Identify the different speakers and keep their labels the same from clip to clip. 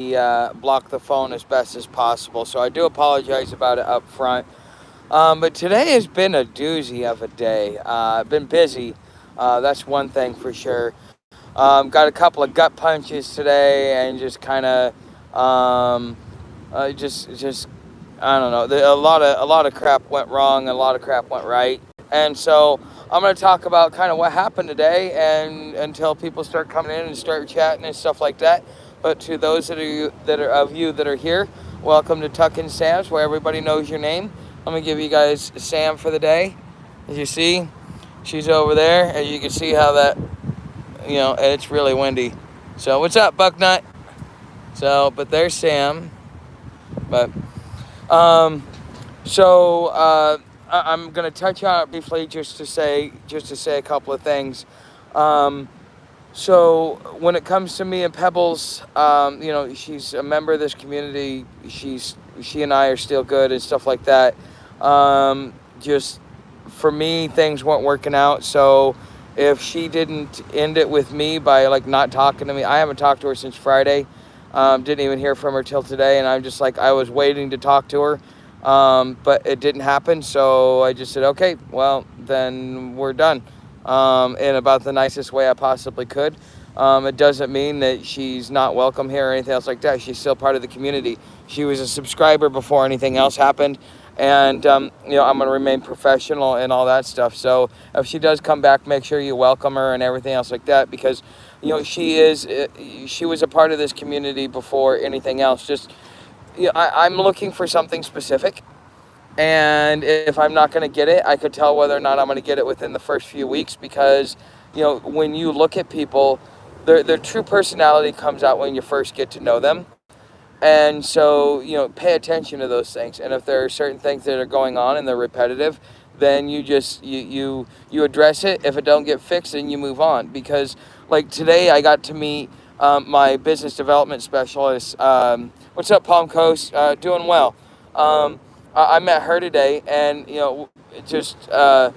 Speaker 1: block the phone as best as possible. So I do apologize about it up front. But today has been a doozy of a day. I've been busy. That's one thing for sure. Got a couple of gut punches today, and just kind of, just I don't know. A lot of crap went wrong. A lot of crap went right, and so I'm going to talk about kind of what happened today, and until people start coming in and start chatting and stuff like that. But to those that are here, welcome to Tuck and Sam's, where everybody knows your name. Let me give you guys Sam for the day. As you see, she's over there, and you can see how that, and it's really windy. So what's up, Bucknut? So, but there's Sam. But I'm gonna touch on it briefly, just to say a couple of things. So when it comes to me and Pebbles, she's a member of this community. She and I are still good and stuff like that. Just for me, things weren't working out. So if she didn't end it with me by like not talking to me, I haven't talked to her since Friday. Didn't even hear from her till today, and I'm just like, I was waiting to talk to her, but it didn't happen. So I just said, okay, well then we're done, in about the nicest way I possibly could. It doesn't mean that she's not welcome here or anything else like that. She's still part of the community. She was a subscriber before anything else happened. And, I'm going to remain professional and all that stuff. So if she does come back, make sure you welcome her and everything else like that. Because, she was a part of this community before anything else. Just, I'm looking for something specific. And if I'm not going to get it, I could tell whether or not I'm going to get it within the first few weeks. Because, when you look at people, their true personality comes out when you first get to know them. And so, pay attention to those things. And if there are certain things that are going on and they're repetitive, then you just, you address it. If it don't get fixed, then you move on. Because like today I got to meet my business development specialist. What's up, Palm Coast? Doing well. I met her today, and, just, and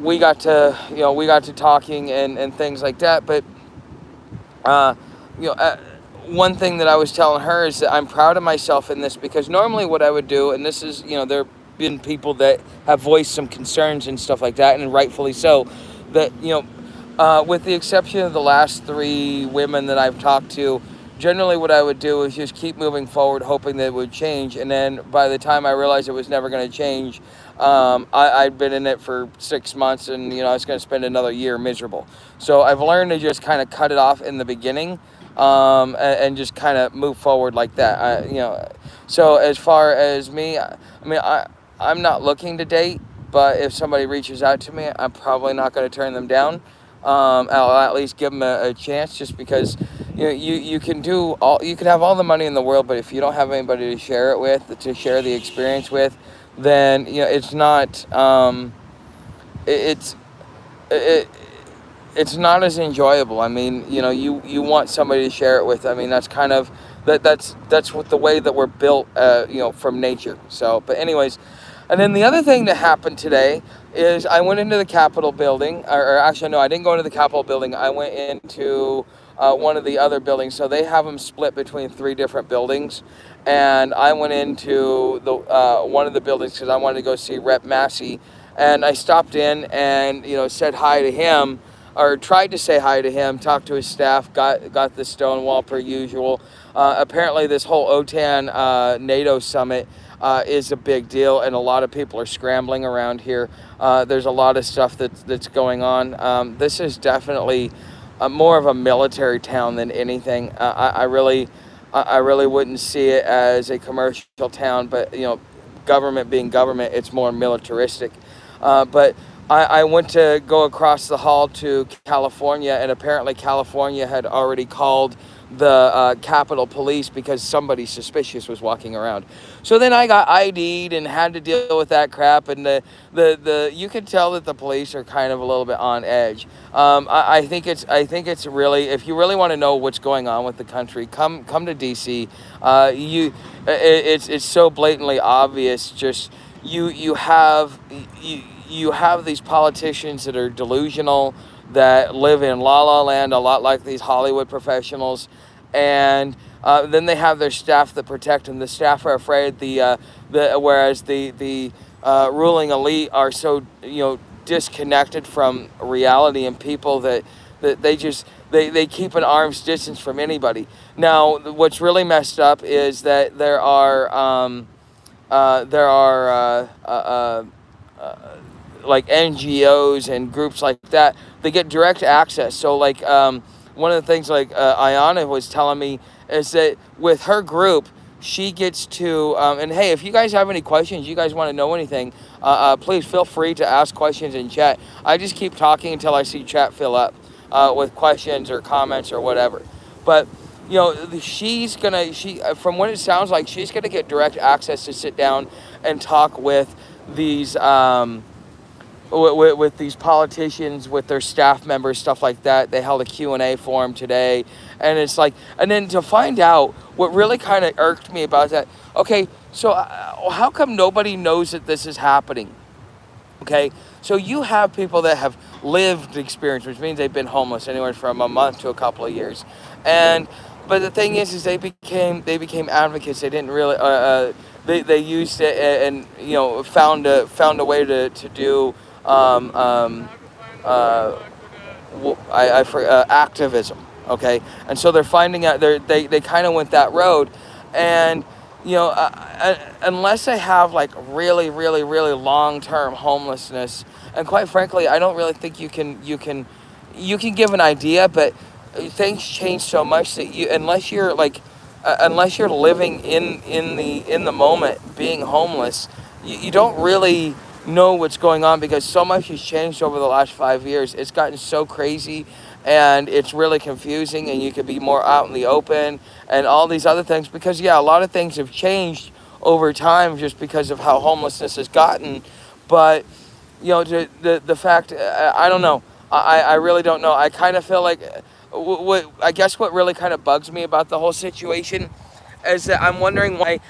Speaker 1: we got to talking and things like that. But, one thing that I was telling her is that I'm proud of myself in this, because normally what I would do, and this is, there have been people that have voiced some concerns and stuff like that, and rightfully so, that, with the exception of the last 3 women that I've talked to, generally what I would do is just keep moving forward, hoping that it would change. And then by the time I realized it was never going to change, I'd been in it for 6 months, and, I was going to spend another year miserable. So I've learned to just kind of cut it off in the beginning. And just kind of move forward like that. So as far as me, I'm not looking to date, but if somebody reaches out to me, I'm probably not going to turn them down. I'll at least give them a chance, just because, you can have all the money in the world, but if you don't have anybody to share it with, to share the experience with, then, it's not, it's not as enjoyable. I mean, you want somebody to share it with. That's kind of that's what the way that we're built, from nature. So, but anyways, and then the other thing that happened today is I went into the Capitol building, or actually no, I didn't go into the Capitol building. I went into one of the other buildings. So they have them split between 3 different buildings, and I went into the one of the buildings because I wanted to go see Rep. Massey, and I stopped in and said hi to him, or tried to say hi to him, talked to his staff, got the Stonewall per usual. Apparently this whole OTAN NATO summit is a big deal, and a lot of people are scrambling around here. There's a lot of stuff that's going on. This is definitely more of a military town than anything. I really wouldn't see it as a commercial town, but government being government, it's more militaristic. But I went to go across the hall to California, and apparently California had already called the Capitol Police because somebody suspicious was walking around. So then I got ID'd and had to deal with that crap, and the you can tell that the police are kind of a little bit on edge. I think it's really, if you really want to know what's going on with the country, come to DC. It's so blatantly obvious. Just you have these politicians that are delusional, that live in la la land, a lot like these Hollywood professionals, and then they have their staff that protect them. The staff are afraid. Whereas the ruling elite are so disconnected from reality and people that they keep an arm's distance from anybody. Now, what's really messed up is that there are like NGOs and groups like that. They get direct access. So like one of the things like Ayana was telling me is that with her group, she gets to and hey, if you guys have any questions, you guys want to know anything, please feel free to ask questions in chat. I just keep talking until I see chat fill up with questions or comments or whatever. But from what it sounds like, she's gonna get direct access to sit down and talk with these with these politicians, with their staff members, stuff like that. They held a Q&A for him today, and it's like, and then to find out what really kind of irked me about that. Okay, so how come nobody knows that this is happening? Okay, so you have people that have lived experience, which means they've been homeless anywhere from a month to a couple of years, but the thing is they became advocates. They didn't really they used it and found a way to do activism. Okay, and so they're finding out they kind of went that road, and unless they have like really really really long-term homelessness, and quite frankly I don't really think you can give an idea, but things change so much that unless you're living in the moment being homeless, you don't really know what's going on, because so much has changed over the last 5 years. It's gotten so crazy and it's really confusing, and you could be more out in the open and all these other things, because a lot of things have changed over time just because of how homelessness has gotten. But the fact, I don't know, I really don't know. I kind of feel like what really kind of bugs me about the whole situation is that I'm wondering why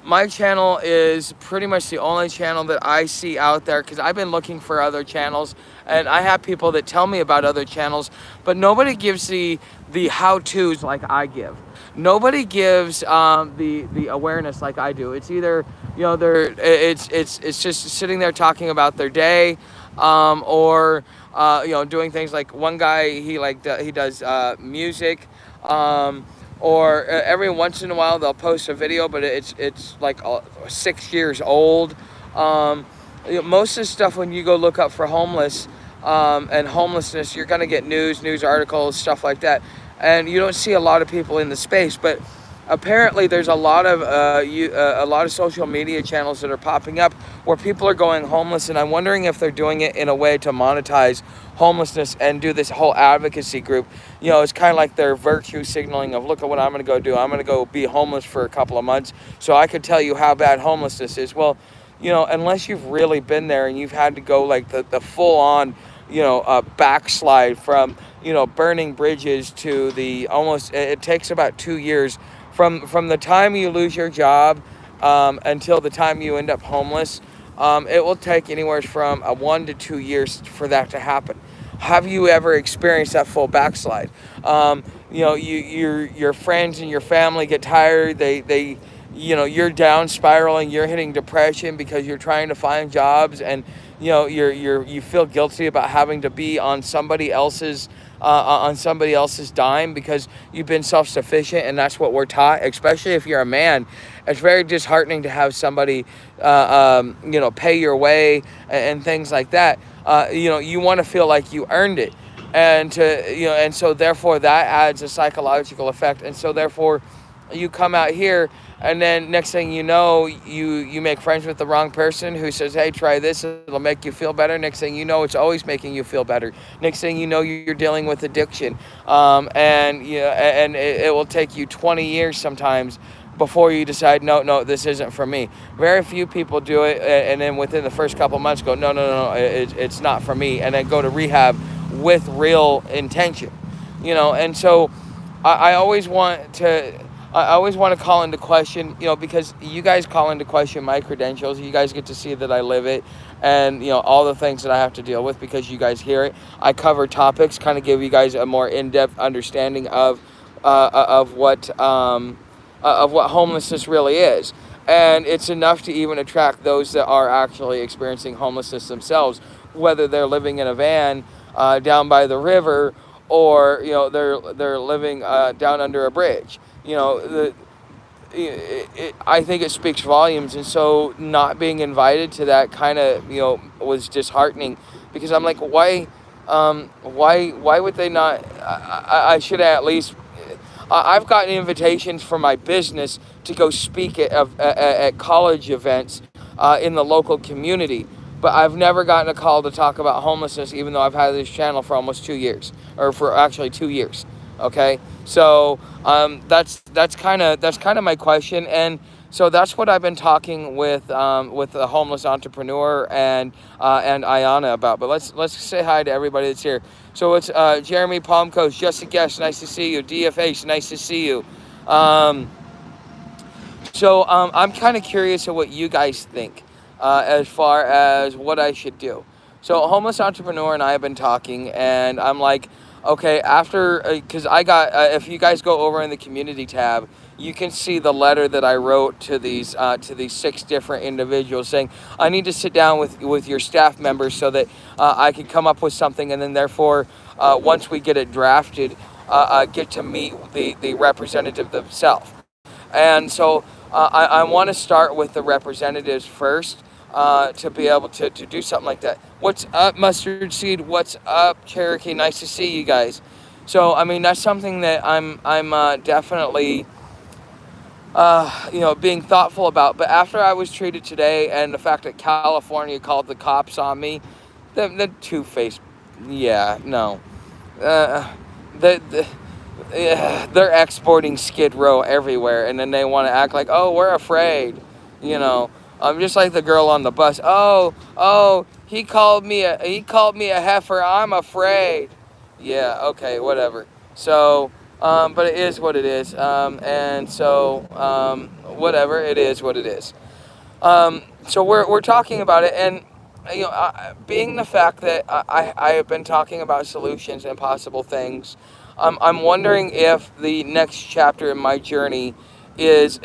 Speaker 1: my channel is pretty much the only channel that I see out there, because I've been looking for other channels, and I have people that tell me about other channels, but nobody gives the how-tos like I give. Nobody gives the awareness like I do. It's either it's just sitting there talking about their day, or doing things like one guy, he does music, or every once in a while they'll post a video, but it's like 6 years old. Most of the stuff, when you go look up for homeless and homelessness, you're gonna get news articles, stuff like that, and you don't see a lot of people in the space. But apparently there's a lot of social media channels that are popping up where people are going homeless, and I'm wondering if they're doing it in a way to monetize homelessness and do this whole advocacy group. It's kind of like their virtue signaling of, look at what I'm going to go do. I'm going to go be homeless for a couple of months so I could tell you how bad homelessness is. Well, unless you've really been there and you've had to go like the full on backslide from burning bridges to the almost, it takes about 2 years from the time you lose your job until the time you end up homeless. It will take anywhere from 1 to 2 years for that to happen. Have you ever experienced that full backslide? Your friends and your family get tired. They you're down spiraling. You're hitting depression because you're trying to find jobs, and you feel guilty about having to be on somebody else's dime because you've been self-sufficient, and that's what we're taught. Especially if you're a man, it's very disheartening to have somebody pay your way and things like that. You want to feel like you earned it, and so therefore that adds a psychological effect, and so therefore you come out here, and then next thing you know, you make friends with the wrong person who says, hey, try this, it'll make you feel better. Next thing you know, it's always making you feel better. Next thing you know, you're dealing with addiction, and it will take you 20 years sometimes before you decide, no, this isn't for me. Very few people do it, and then within the first couple months go, no, it's not for me, and then go to rehab with real intention, and so I always want to call into question, because you guys call into question my credentials. You guys get to see that I live it, and all the things that I have to deal with because you guys hear it. I cover topics, kind of give you guys a more in-depth understanding of of what homelessness really is. And it's enough to even attract those that are actually experiencing homelessness themselves, whether they're living in a van down by the river, or they're living down under a bridge. I think it speaks volumes. And so not being invited to that kind of was disheartening, because I'm like, why would they not? I should at least. I've gotten invitations for my business to go speak at college events in the local community, but I've never gotten a call to talk about homelessness, even though I've had this channel for almost 2 years, or for actually 2 years. Okay, so that's kind of my question. And so that's what I've been talking with the homeless entrepreneur and Ayana about. But let's say hi to everybody that's here. So it's Jeremy Palmcoast, just a guest, nice to see you. DFH, nice to see you. Um, so I'm kind of curious of what you guys think as far as what I should do. So a homeless entrepreneur and I have been talking, and I'm like, okay, after, because I got, if you guys go over in the community tab, you can see the letter that I wrote to these 6 different individuals, saying I need to sit down with your staff members so that I can come up with something, and then therefore once we get it drafted, get to meet the representative themselves. And so I want to start with the representatives first to be able to do something like that. What's up, Mustard Seed? What's up, Cherokee? Nice to see you guys. So, I mean, that's something that I'm definitely, being thoughtful about. But after I was treated today, and the fact that California called the cops on me, the two-faced, yeah, no. Uh, the they're exporting Skid Row everywhere, and then they want to act like, oh, we're afraid, I'm just like the girl on the bus. Oh, he called me a heifer. I'm afraid. Yeah, okay, whatever. So, but it is what it is. And so, whatever, it is what it is. So we're talking about it, and being the fact that I have been talking about solutions and possible things, I'm wondering if the next chapter in my journey is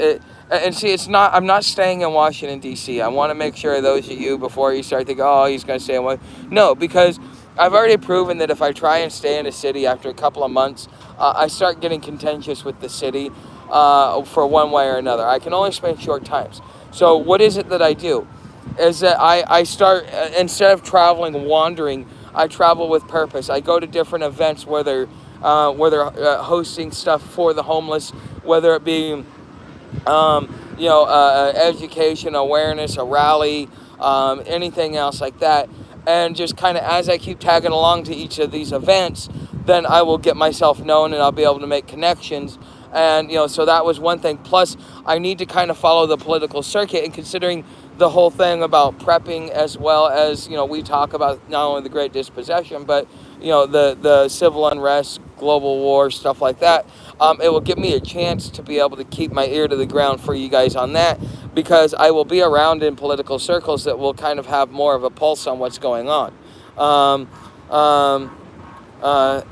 Speaker 1: and see, it's not. I'm not staying in Washington D.C. I want to make sure those of you, before you start thinking, oh, he's going to stay in Washington. No, because I've already proven that if I try and stay in a city after a couple of months, I start getting contentious with the city for one way or another. I can only spend short times. So what is it that I do? Is that I start, instead of traveling, wandering, I travel with purpose. I go to different events where they're hosting stuff for the homeless, whether it be education, awareness, a rally, anything else like that. And just kind of as I keep tagging along to each of these events, then I will get myself known and I'll be able to make connections. And, so that was one thing. Plus, I need to kind of follow the political circuit, and considering the whole thing about prepping, as well as, we talk about not only the Great Dispossession, but, the civil unrest, global war, stuff like that. It will give me a chance to be able to keep my ear to the ground for you guys on that, because I will be around in political circles that will kind of have more of a pulse on what's going on. Um, um, uh,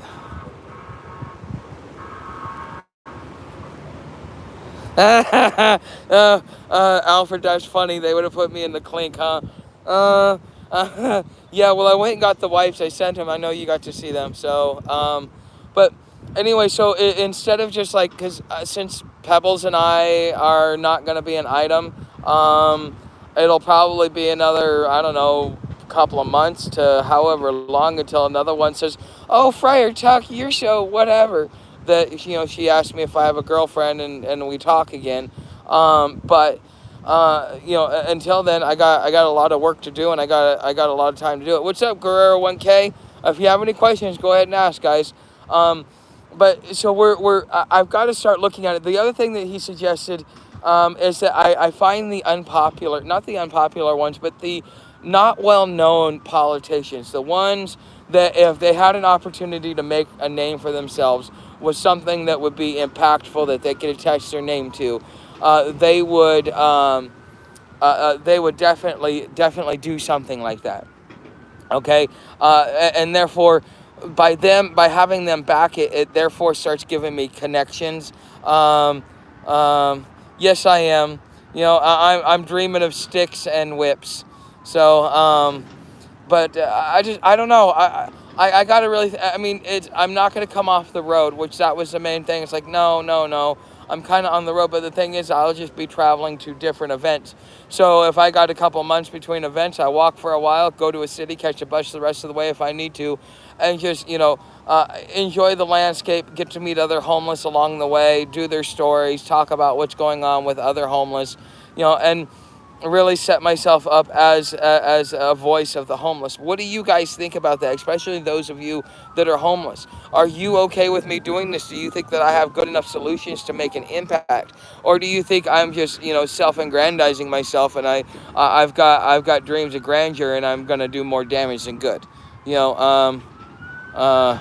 Speaker 1: Alfred, that's funny. They would have put me in the clink, huh? Uh, yeah, well, I went and got the wipes. I sent them. I know you got to see them. So, but anyway, so instead of just like, because since Pebbles and I are not going to be an item, it'll probably be another, I don't know, couple of months to however long until another one says, oh, Friar Tuck, your show, whatever. That, she asked me if I have a girlfriend, and we talk again. But until then, I got a lot of work to do, and I got a lot of time to do it. What's up, Guerrero 1K? If you have any questions, go ahead and ask, guys. But so I've got to start looking at it. The other thing that he suggested is that I find not the unpopular ones, but the not well-known politicians, the ones that if they had an opportunity to make a name for themselves, was something that would be impactful, that they could attach their name to, they would definitely do something like that. Okay, and therefore, by having them back, it therefore starts giving me connections. Um, yes, I am. I'm dreaming of sticks and whips. So, but I don't know. I gotta really. I mean, I'm not gonna come off the road, which that was the main thing. It's like no, no, no. I'm kind of on the road, but the thing is, I'll just be traveling to different events. So if I got a couple months between events, I walk for a while, go to a city, catch a bus the rest of the way if I need to, and just enjoy the landscape, get to meet other homeless along the way, do their stories, talk about what's going on with other homeless, and really set myself up as a voice of the homeless. What do you guys think about that, especially those of you that are homeless? Are you okay with me doing this? Do you think that I have good enough solutions to make an impact, or do you think I'm just self-aggrandizing myself and I've got dreams of grandeur and I'm gonna do more damage than good? You know, uh,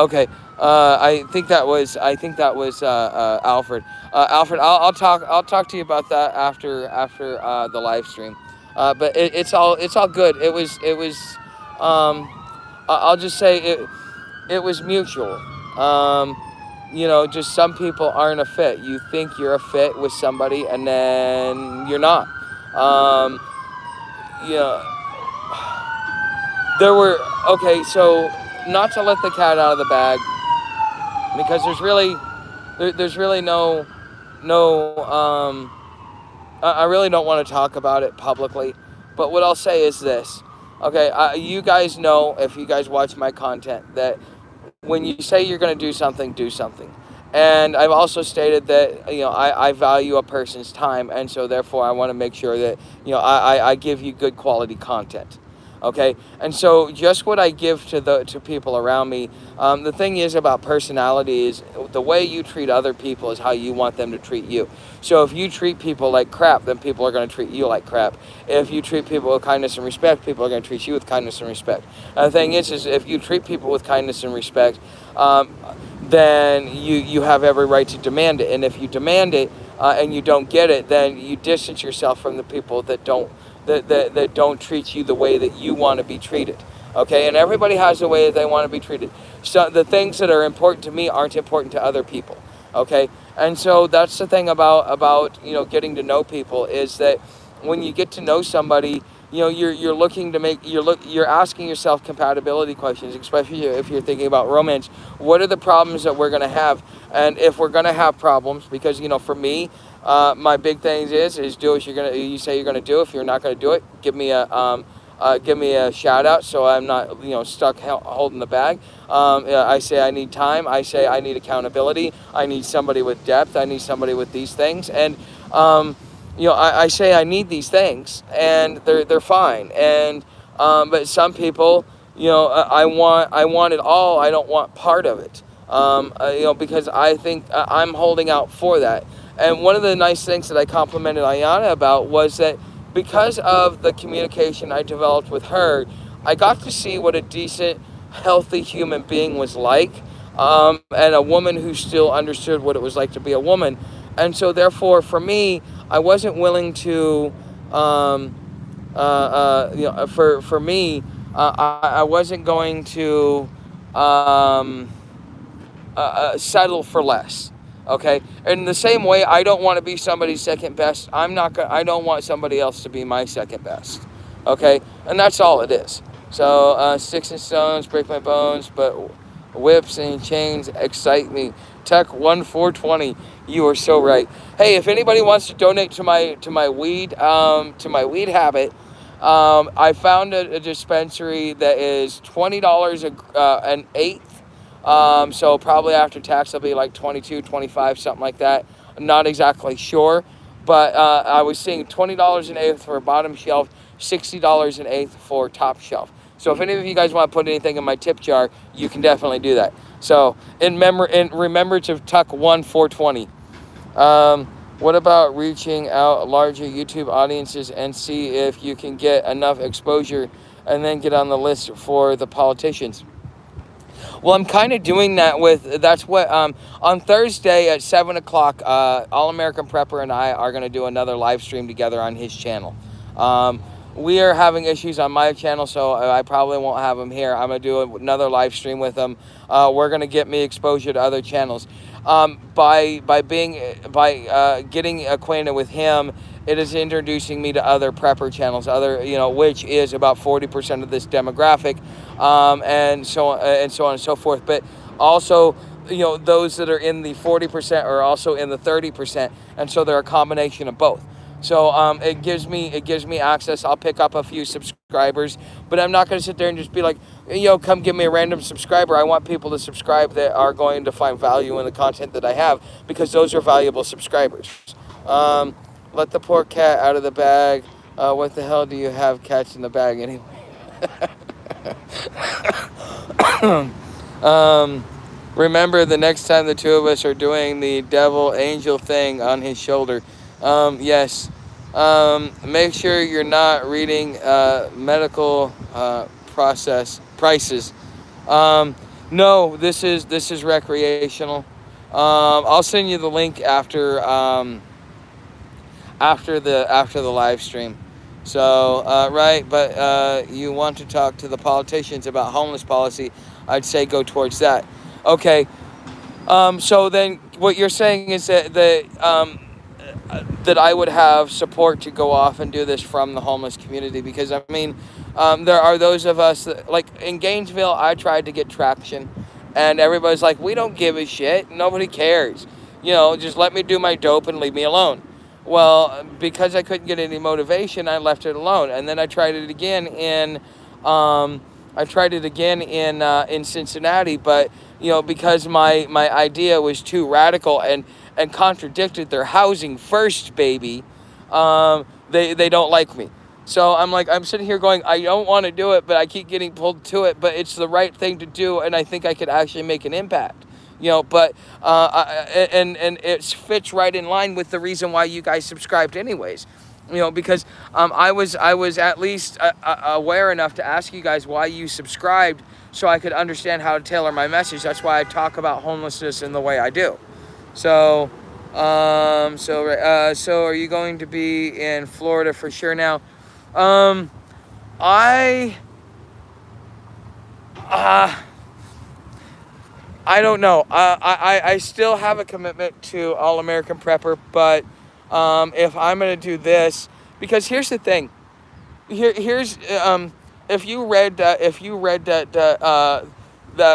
Speaker 1: okay. I think that was Alfred, I'll talk to you about that after the live stream. But it's all good. It was. I'll just say it was mutual. Just some people aren't a fit. You think you're a fit with somebody, and then you're not. Um, yeah. There were okay. So not to let the cat out of the bag, because there's really no I really don't want to talk about it publicly, but what I'll say is this. Okay, you guys know, if you guys watch my content, that when you say you're going to do something. And I've also stated that I value a person's time, and so therefore I want to make sure that I give you good quality content. Okay, and so just what I give to people around me. The thing is about personality is the way you treat other people is how you want them to treat you. So if you treat people like crap, then people are going to treat you like crap. If you treat people with kindness and respect, people are going to treat you with kindness and respect. And the thing is if you treat people with kindness and respect, then you have every right to demand it. And if you demand it and you don't get it, then you distance yourself from the people that don't treat you the way that you want to be treated. Okay, and everybody has the way that they want to be treated. So the things that are important to me aren't important to other people. Okay, and so that's the thing about getting to know people, is that when you get to know somebody, you're looking to you're asking yourself compatibility questions, especially if you're thinking about romance. What are the problems that we're going to have? And if we're going to have problems, because for me, my big thing is do what you say you're gonna do. If you're not gonna do it, give me a shout out, so I'm not stuck holding the bag. I say I need time. I say I need accountability. I need somebody with depth. I need somebody with these things. And I say I need these things, and they're fine. And but some people, I want it all. I don't want part of it. Because I think I'm holding out for that. And one of the nice things that I complimented Ayana about was that because of the communication I developed with her, I got to see what a decent, healthy human being was like, and a woman who still understood what it was like to be a woman. And so therefore, for me, I wasn't willing to, for me, I wasn't going to settle for less. Okay, in the same way, I don't want to be somebody's second best. I don't want somebody else to be my second best. Okay, and that's all it is. So sticks and stones break my bones, but whips and chains excite me. Tech 1420, you are so right. Hey, if anybody wants to donate to my weed habit, I found a dispensary that is $20 an eighth. So probably after tax, it'll be like 22, 25, something like that. I'm not exactly sure, but I was seeing $20 an eighth for bottom shelf, $60 an eighth for top shelf. So if any of you guys want to put anything in my tip jar, you can definitely do that. So in remembrance of Tuck 1420. What about reaching out larger YouTube audiences and see if you can get enough exposure and then get on the list for the politicians? Well, I'm kind of doing that that's what, on Thursday at 7 o'clock, All American Prepper and I are going to do another live stream together on his channel. we are having issues on my channel, so I probably won't have him here. I'm gonna do another live stream with him. We're gonna get me exposure to other channels. By getting acquainted with him, it is introducing me to other prepper channels, which is about 40% of this demographic, and so on and so on and so forth. But also, those that are in the 40% are also in the 30%, and so they're a combination of both. So it gives me access. I'll pick up a few subscribers, but I'm not going to sit there and just be like, come give me a random subscriber. I want people to subscribe that are going to find value in the content that I have, because those are valuable subscribers. Let the poor cat out of the bag. What the hell do you have cats in the bag anyway? Remember, the next time the two of us are doing the devil angel thing on his shoulder. Yes. Make sure you're not reading medical prices. No, this is recreational. I'll send you the link after the live stream. So right, but you want to talk to the politicians about homeless policy? I'd say go towards that. Okay. So then, what you're saying is that I would have support to go off and do this from the homeless community, because I mean, there are those of us that, like in Gainesville, I tried to get traction, and everybody's like, we don't give a shit, nobody cares, just let me do my dope and leave me alone. Well, because I couldn't get any motivation, I left it alone, and then I tried it again in Cincinnati, but because my idea was too radical and contradicted their housing first baby, they don't like me. So I'm sitting here going, I don't want to do it, but I keep getting pulled to it, but it's the right thing to do, and I think I could actually make an impact. But and it fits right in line with the reason why you guys subscribed anyways. Because I was at least aware enough to ask you guys why you subscribed, so I could understand how to tailor my message. That's why I talk about homelessness in the way I do. So so are you going to be in Florida for sure now? I don't know. I still have a commitment to All American Prepper, but if I'm gonna do this, because here's the thing. Here's if you read that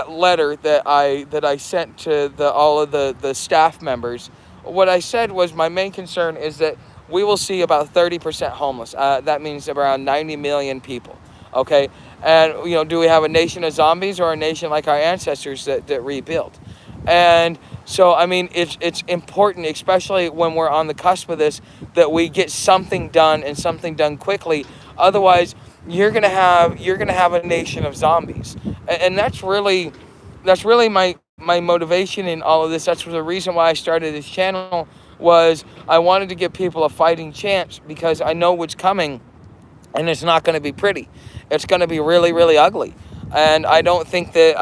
Speaker 1: letter that I sent to all of the staff members, what I said was my main concern is that we will see about 30% homeless. That means around 90 million people. Okay. And, do we have a nation of zombies or a nation like our ancestors that rebuild? And so, I mean, it's important, especially when we're on the cusp of this, that we get something done and something done quickly. Otherwise, you're gonna have a nation of zombies. And that's really my motivation in all of this. That's the reason why I started this channel, was I wanted to give people a fighting chance, because I know what's coming, and it's not going to be pretty. It's going to be really, really ugly, and I don't think that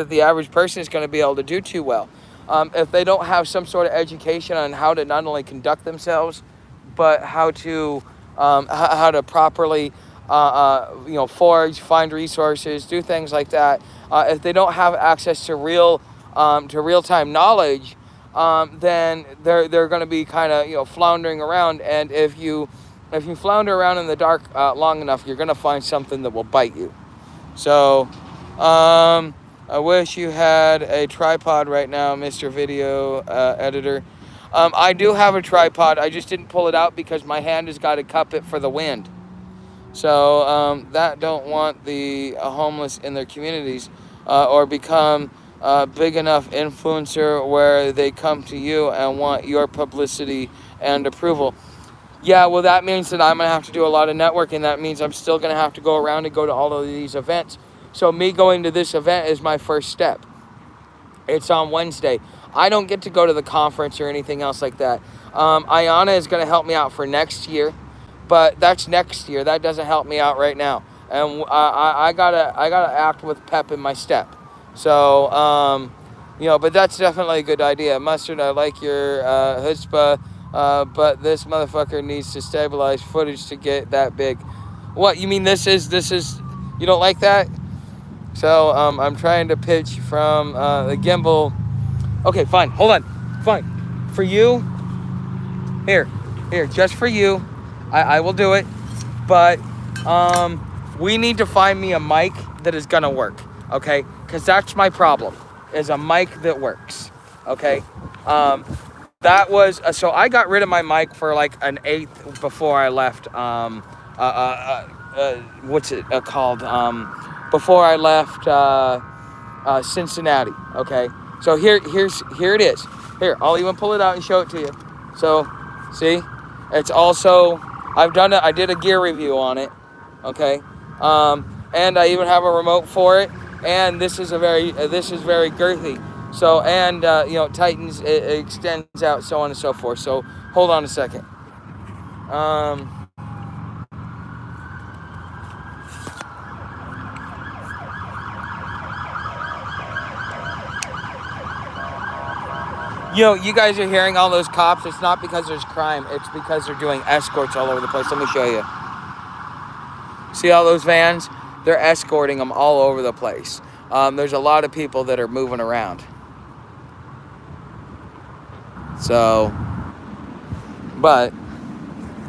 Speaker 1: the average person is going to be able to do too well if they don't have some sort of education on how to not only conduct themselves, but how to properly forage, find resources, do things like that. If they don't have access to real-time knowledge, then they're going to be kind of floundering around. And if you flounder around in the dark long enough, you're going to find something that will bite you. So, I wish you had a tripod right now, Mr. Video Editor. I do have a tripod. I just didn't pull it out because my hand has got to cup it for the wind. So, that don't want the homeless in their communities or become a big enough influencer where they come to you and want your publicity and approval. Yeah, well, that means that I'm going to have to do a lot of networking. That means I'm still going to have to go around and go to all of these events. So me going to this event is my first step. It's on Wednesday. I don't get to go to the conference or anything else like that. Ayana is going to help me out for next year, but that's next year. That doesn't help me out right now. And I gotta act with pep in my step. So, but that's definitely a good idea. Mustard, I like your chutzpah. But this motherfucker needs to stabilize footage to get that big. What, you mean this is, you don't like that? So, I'm trying to pitch from, the gimbal. Okay, fine, hold on. Fine. For you, here, just for you, I will do it. But, we need to find me a mic that is gonna work, okay? Because that's my problem, is a mic that works, okay? That was, so I got rid of my mic for like an eighth before I left, what's it called? Before I left, Cincinnati, okay? So here it is. Here, I'll even pull it out and show it to you. So, see? It's also, I did a gear review on it, okay? And I even have a remote for it. And this is very girthy. So, and, tightens, it extends out, so on and so forth. So, hold on a second. You guys are hearing all those cops. It's not because there's crime. It's because they're doing escorts all over the place. Let me show you. See all those vans? They're escorting them all over the place. There's a lot of people that are moving around. So, but,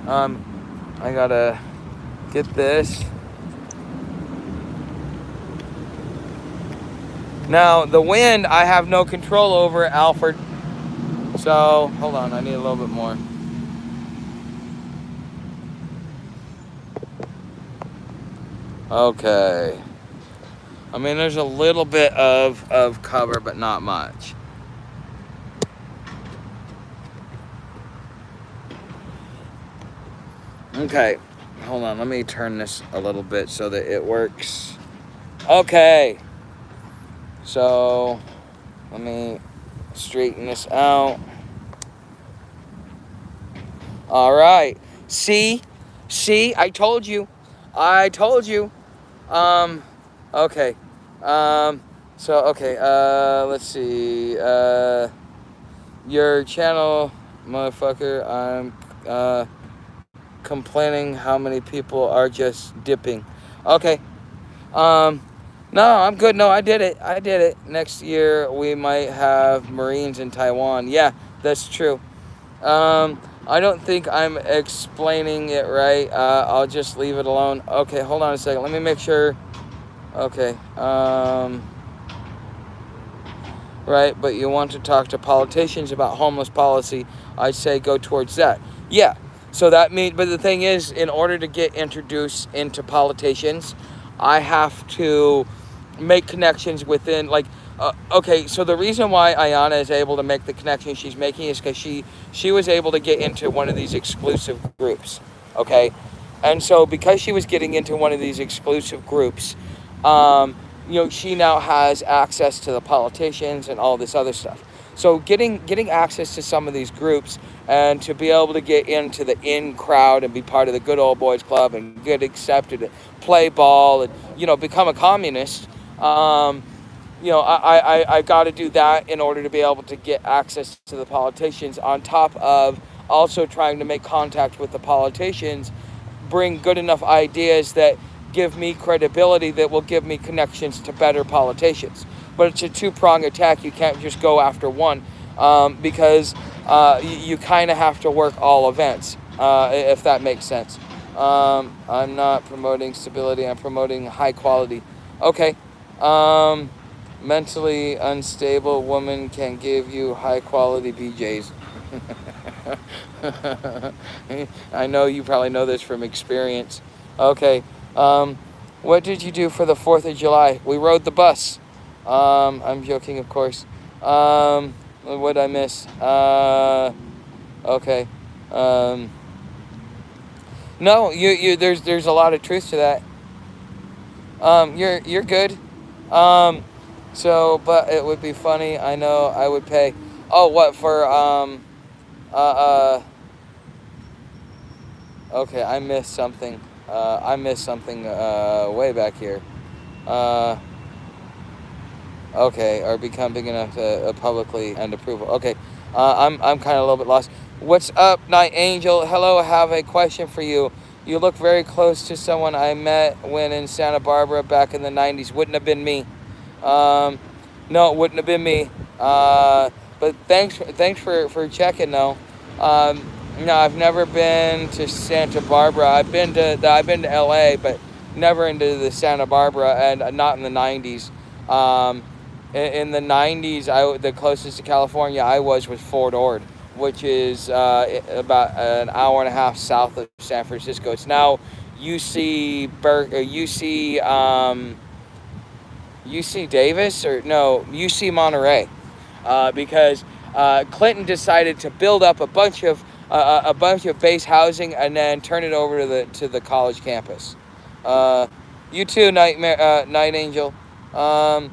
Speaker 1: I gotta get this. Now, the wind, I have no control over, Alfred. So, hold on, I need a little bit more. Okay. I mean, there's a little bit of cover, but not much. Okay. Hold on, let me turn this a little bit so that it works. Okay. So, let me straighten this out. All right. See, I told you. Okay. Let's see. Your channel, motherfucker, I'm, complaining how many people are just dipping. Okay. No, I'm good. No, I did it. Next year, we might have Marines in Taiwan. Yeah, that's true. I don't think I'm explaining it right. I'll just leave it alone. Okay, hold on a second. Let me make sure. Okay. Right, but you want to talk to politicians about homeless policy, I'd say go towards that. Yeah. So that means, but the thing is, in order to get introduced into politicians, I have to make connections within, like, okay, so the reason why Ayana is able to make the connection she's making is because she was able to get into one of these exclusive groups, okay? And so because she was getting into one of these exclusive groups, she now has access to the politicians and all this other stuff. So getting access to some of these groups and to be able to get into the in crowd and be part of the good old boys club and get accepted and play ball and, become a communist, I got to do that in order to be able to get access to the politicians, on top of also trying to make contact with the politicians, bring good enough ideas that give me credibility, that will give me connections to better politicians. But it's a two-pronged attack. You can't just go after one, because you kind of have to work all events, if that makes sense. I'm not promoting stability. I'm promoting high quality. Okay. Mentally unstable woman can give you high quality BJs. I know you probably know this from experience. Okay. What did you do for the 4th of July? We rode the bus. I'm joking, of course. What'd I miss? Okay. No, there's a lot of truth to that. You're good. But it would be funny. I know I would pay. Oh, what for, okay, I missed something. Way back here. Okay, or become big enough to publicly and approval. Okay, I'm kind of a little bit lost. What's up, Night Angel? Hello, I have a question for you. You look very close to someone I met when in Santa Barbara back in the 90s. Wouldn't have been me. Um, no, it wouldn't have been me. But thanks for checking though. No, I've never been to Santa Barbara. I've been to LA, but never into the Santa Barbara, and not in the 90s. Um, in the 90s, the closest to California I was Fort Ord, which is about an hour and a half south of San Francisco. It's now UC Davis, or no, UC Monterey, because Clinton decided to build up a bunch of base housing and then turn it over to the college campus. Uh, you too, Night Angel. Um,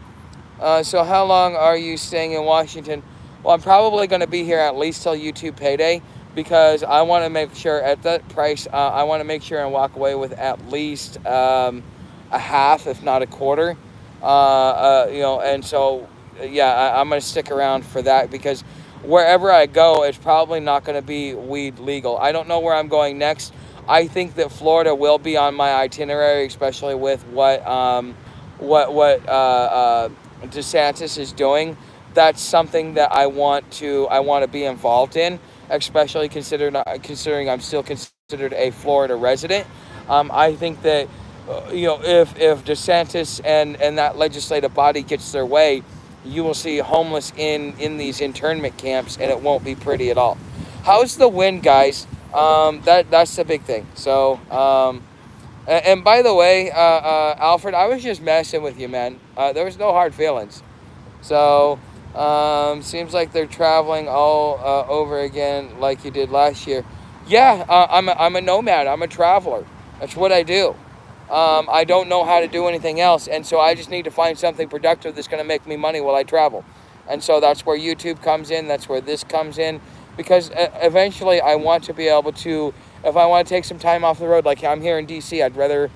Speaker 1: so how long are you staying in Washington? Well, I'm probably going to be here at least till YouTube payday, because I want to make sure at that price, I want to make sure and walk away with at least a half, if not a quarter. And so, yeah, I'm going to stick around for that, because wherever I go, it's probably not going to be weed legal. I don't know where I'm going next. I think that Florida will be on my itinerary, especially with what DeSantis is doing. That's something that I want to be involved in, especially considering I'm still considered a Florida resident. I think that if DeSantis and that legislative body gets their way, you will see homeless in these internment camps, and it won't be pretty at all. How's the wind, guys? That's the big thing. So. And by the way, Alfred, I was just messing with you, man. There was no hard feelings. So, seems like they're traveling all over again like you did last year. Yeah, I'm a nomad. I'm a traveler. That's what I do. I don't know how to do anything else, and so I just need to find something productive that's going to make me money while I travel. And so that's where YouTube comes in. That's where this comes in, because eventually I want to be able to, if I want to take some time off the road, like I'm here in DC, I'd rather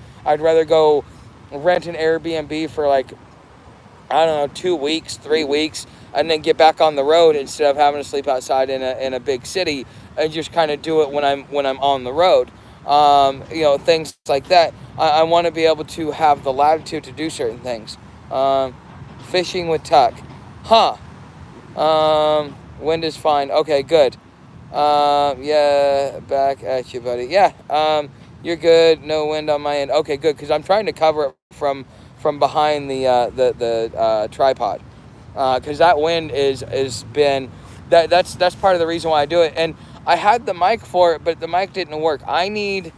Speaker 1: go rent an Airbnb for, like, I don't know, 2 weeks, 3 weeks, and then get back on the road instead of having to sleep outside in a big city, and just kind of do it when I'm on the road. Things like that. I want to be able to have the latitude to do certain things. Fishing with Tuck. Huh. Wind is fine. Okay, good. Yeah, back at you, buddy. Yeah, you're good. No wind on my end. Okay, good, because I'm trying to cover it from behind the tripod, because that wind is been that's part of the reason why I do it. And I had the mic for it, but the mic didn't work. I need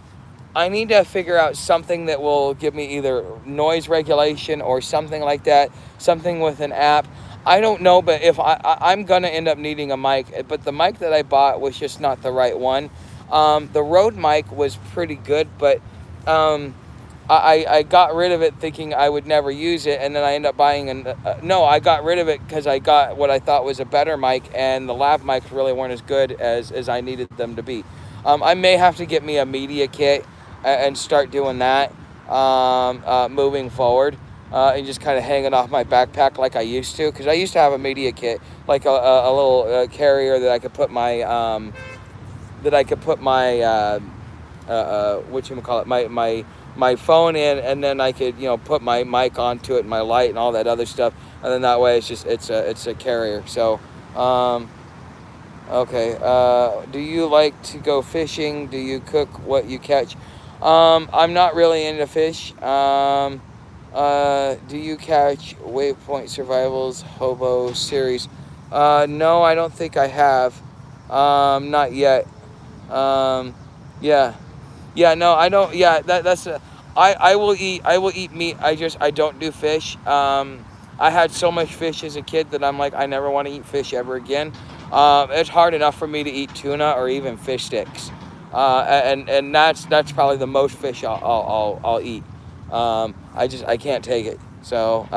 Speaker 1: to figure out something that will give me either noise regulation or something like that, something with an app. I don't know, but if I'm going to end up needing a mic, but the mic that I bought was just not the right one. The Rode mic was pretty good, but I got rid of it thinking I would never use it, and then I ended up buying no, I got rid of it because I got what I thought was a better mic, and the lav mics really weren't as good as I needed them to be. I may have to get me a media kit and start doing that moving forward, and just kind of hanging off my backpack like I used to, because I used to have a media kit, like a little carrier that I could put my whatchamacallit, my phone in, and then I could put my mic onto it and my light and all that other stuff, and then that way it's a carrier. So okay, do you like to go fishing? Do you cook what you catch? I'm not really into fish. Do you catch Waypoint Survival's Hobo series? No, I don't think I have. Not yet. Yeah. Yeah, no, I don't. Yeah, I will eat meat. I don't do fish. I had so much fish as a kid that I'm like, I never want to eat fish ever again. It's hard enough for me to eat tuna or even fish sticks. And that's probably the most fish I'll eat. I can't take it. So,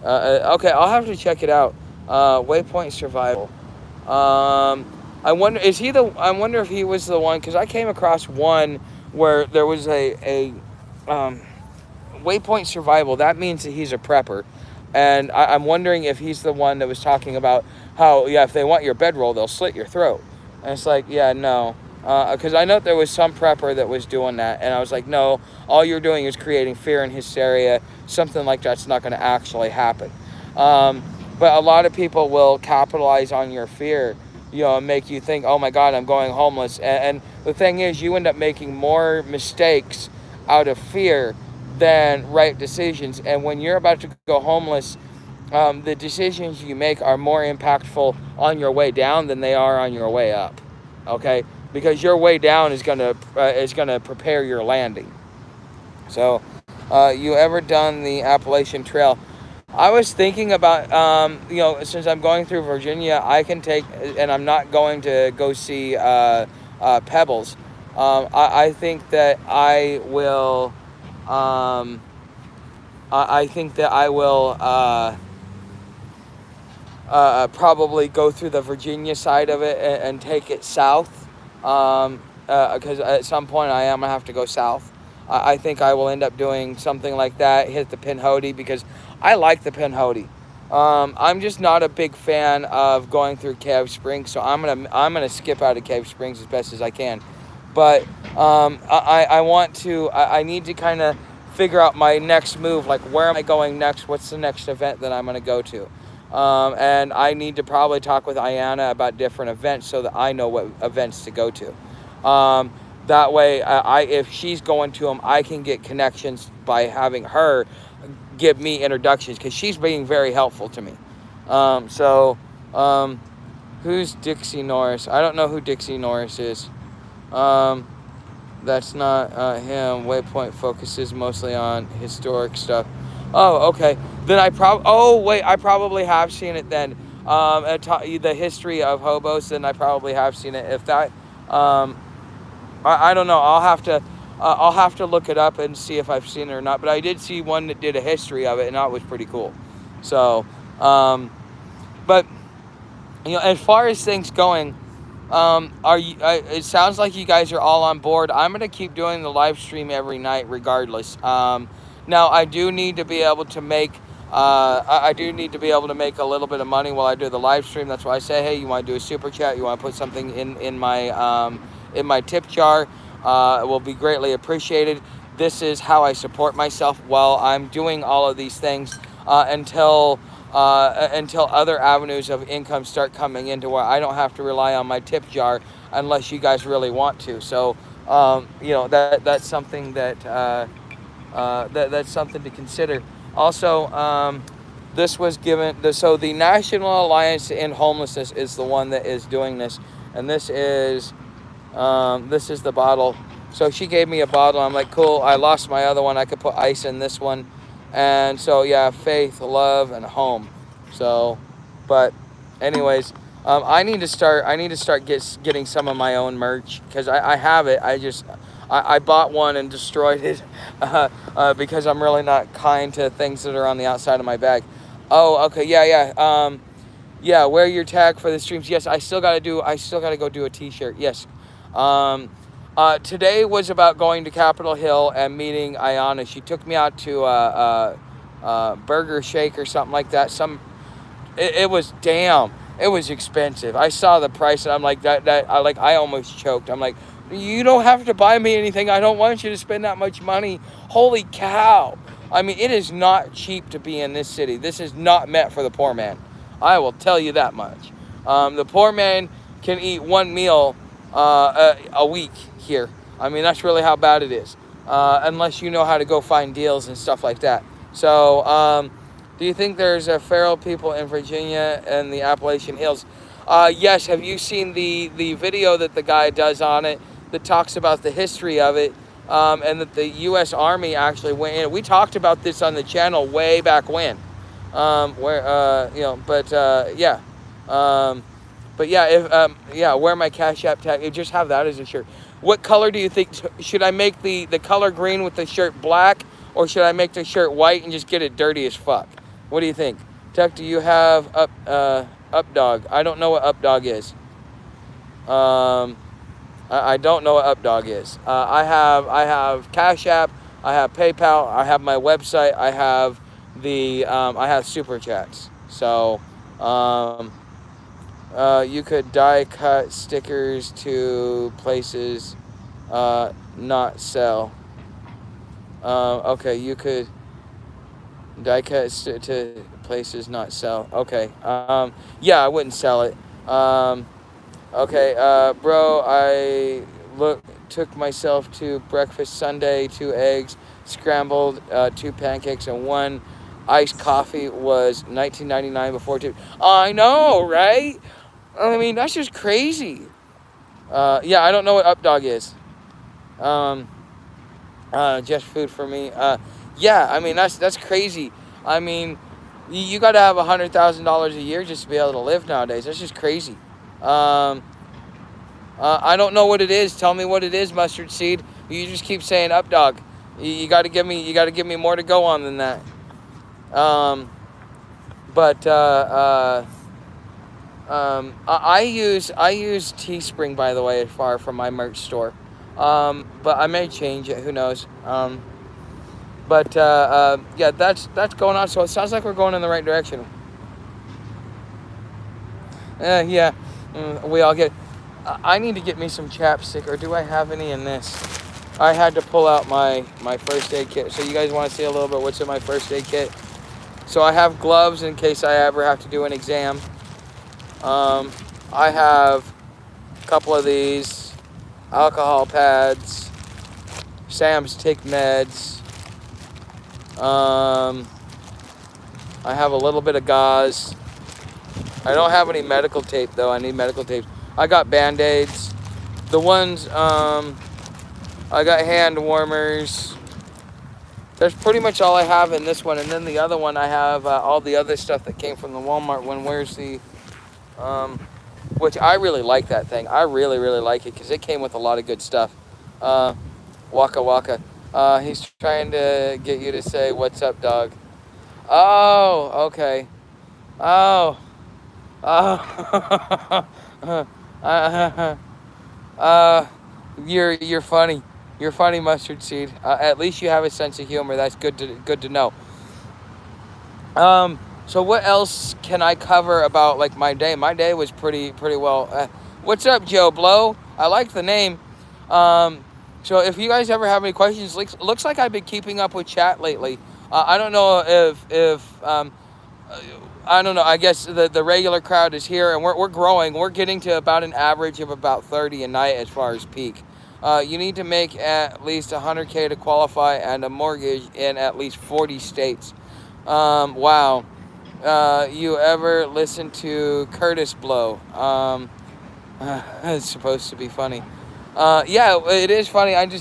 Speaker 1: okay, I'll have to check it out. Waypoint Survival. I wonder if he was the one, because I came across one where there was a Waypoint Survival. That means that he's a prepper, and I'm wondering if he's the one that was talking about how, yeah, if they want your bedroll, they'll slit your throat. And it's like, yeah, no. Because I know there was some prepper that was doing that, and I was like, no, all you're doing is creating fear and hysteria. Something like that's not going to actually happen. But a lot of people will capitalize on your fear, and make you think, oh my God, I'm going homeless. And the thing is, you end up making more mistakes out of fear than right decisions. And when you're about to go homeless, the decisions you make are more impactful on your way down than they are on your way up. Okay, because your way down is gonna prepare your landing. So, you ever done the Appalachian Trail? I was thinking about, since I'm going through Virginia, I can take, and I'm not going to go see Pebbles. I think that I will. I think that I will. Probably go through the Virginia side of it and take it south, because at some point I am going to have to go south. I think I will end up doing something like that, hit the Pinhoti, because I like the Pinhoti. I'm just not a big fan of going through Cave Springs, so I'm gonna skip out of Cave Springs as best as I can. But I need to kind of figure out my next move, like where am I going next, what's the next event that I'm going to go to. And I need to probably talk with Ayana about different events so that I know what events to go to. That way, if she's going to them, I can get connections by having her give me introductions, because she's being very helpful to me. Who's Dixie Norris? I don't know who Dixie Norris is. That's not him. Waypoint focuses mostly on historic stuff. Oh, okay. Then I probably have seen it then. The history of hobos, then I probably have seen it. If that, I don't know. I'll have to look it up and see if I've seen it or not. But I did see one that did a history of it, and that was pretty cool. So, but as far as things going, it sounds like you guys are all on board. I'm gonna keep doing the live stream every night, regardless. Now I do need to be able to make. I do need to be able to make a little bit of money while I do the live stream. That's why I say, hey, you want to do a super chat? You want to put something in my tip jar? It will be greatly appreciated. This is how I support myself while I'm doing all of these things until other avenues of income start coming into where I don't have to rely on my tip jar unless you guys really want to. So, that's something that's something to consider. Also, this was given. So the National Alliance to End Homelessness is the one that is doing this, and this is the bottle. So she gave me a bottle. I'm like, cool. I lost my other one. I could put ice in this one. And so, yeah, faith, love, and home. So, but anyways, I need to start getting some of my own merch, because I have it. I bought one and destroyed it because I'm really not kind to things that are on the outside of my bag. Oh, okay, yeah. Wear your tag for the streams. Yes, I still gotta go do a t-shirt. Yes. Today was about going to Capitol Hill and meeting Ayana. She took me out to Burger Shake or something like that. It was expensive. I saw the price and I'm like, I almost choked. I'm like, you don't have to buy me anything. I don't want you to spend that much money. Holy cow. I mean, it is not cheap to be in this city. This is not meant for the poor man. I will tell you that much. The poor man can eat one meal a week here. I mean, that's really how bad it is. Unless you know how to go find deals and stuff like that. So, do you think there's feral people in Virginia and the Appalachian Hills? Yes. Have you seen the video that the guy does on it that talks about the history of it, and that the U.S. Army actually went in? We talked about this on the channel way back when. Wear my Cash App tag. Just have that as a shirt. What color do you think? Should I make the color green with the shirt black, or should I make the shirt white and just get it dirty as fuck? What do you think? Tuck, do you have Updog? I don't know what Updog is. I don't know what Updog is. I have Cash App. I have PayPal. I have my website. I have I have Super Chats. So, You could die cut stickers to places, not sell. Okay, you could die cut to places, not sell. Okay. Yeah, I wouldn't sell it. Um, okay, bro, I took myself to breakfast Sunday, 2 eggs, scrambled, 2 pancakes, and 1 iced coffee was 19.99 before two. I know, right? I mean, that's just crazy. Yeah, I don't know what Updog is. Um, just food for me. Yeah, I mean that's crazy. I mean, you got to have $100,000 a year just to be able to live nowadays. That's just crazy. Um, I don't know what it is. Tell me what it is, mustard seed. You just keep saying Updog. You got to give me. You got to give me more to go on than that. Um, but I use Teespring, by the way, far from my merch store. But I may change it. Who knows? But yeah, that's going on. So it sounds like we're going in the right direction. Yeah, we all get. I need to get me some chapstick, or do I have any in this? I had to pull out my first aid kit. So you guys want to see a little bit what's in my first aid kit? So I have gloves in case I ever have to do an exam. I have a couple of these alcohol pads, Sam's Tick meds. I have a little bit of gauze. I don't have any medical tape though. I need medical tape. I got Band-Aids. The ones, I got hand warmers. That's pretty much all I have in this one. And then the other one, I have all the other stuff that came from the Walmart one. Where's the, which I really like that thing. I really, really like it because it came with a lot of good stuff. Waka Waka. He's trying to get you to say, "What's up, dog?" Oh, okay. Oh. Oh. uh, you're funny. You're funny, mustard seed. At least you have a sense of humor. That's good to know. So what else can I cover about like my day? My day was pretty well. What's up, Joe Blow? I like the name. So if you guys ever have any questions, looks like I've been keeping up with chat lately. I don't know if I don't know. I guess the regular crowd is here, and we're growing. We're getting to about an average of about 30 a night as far as peak. You need to make at least 100K to qualify and a mortgage in at least 40 states. Wow. You ever listen to Curtis Blow? It's supposed to be funny. Yeah, it is funny. I'm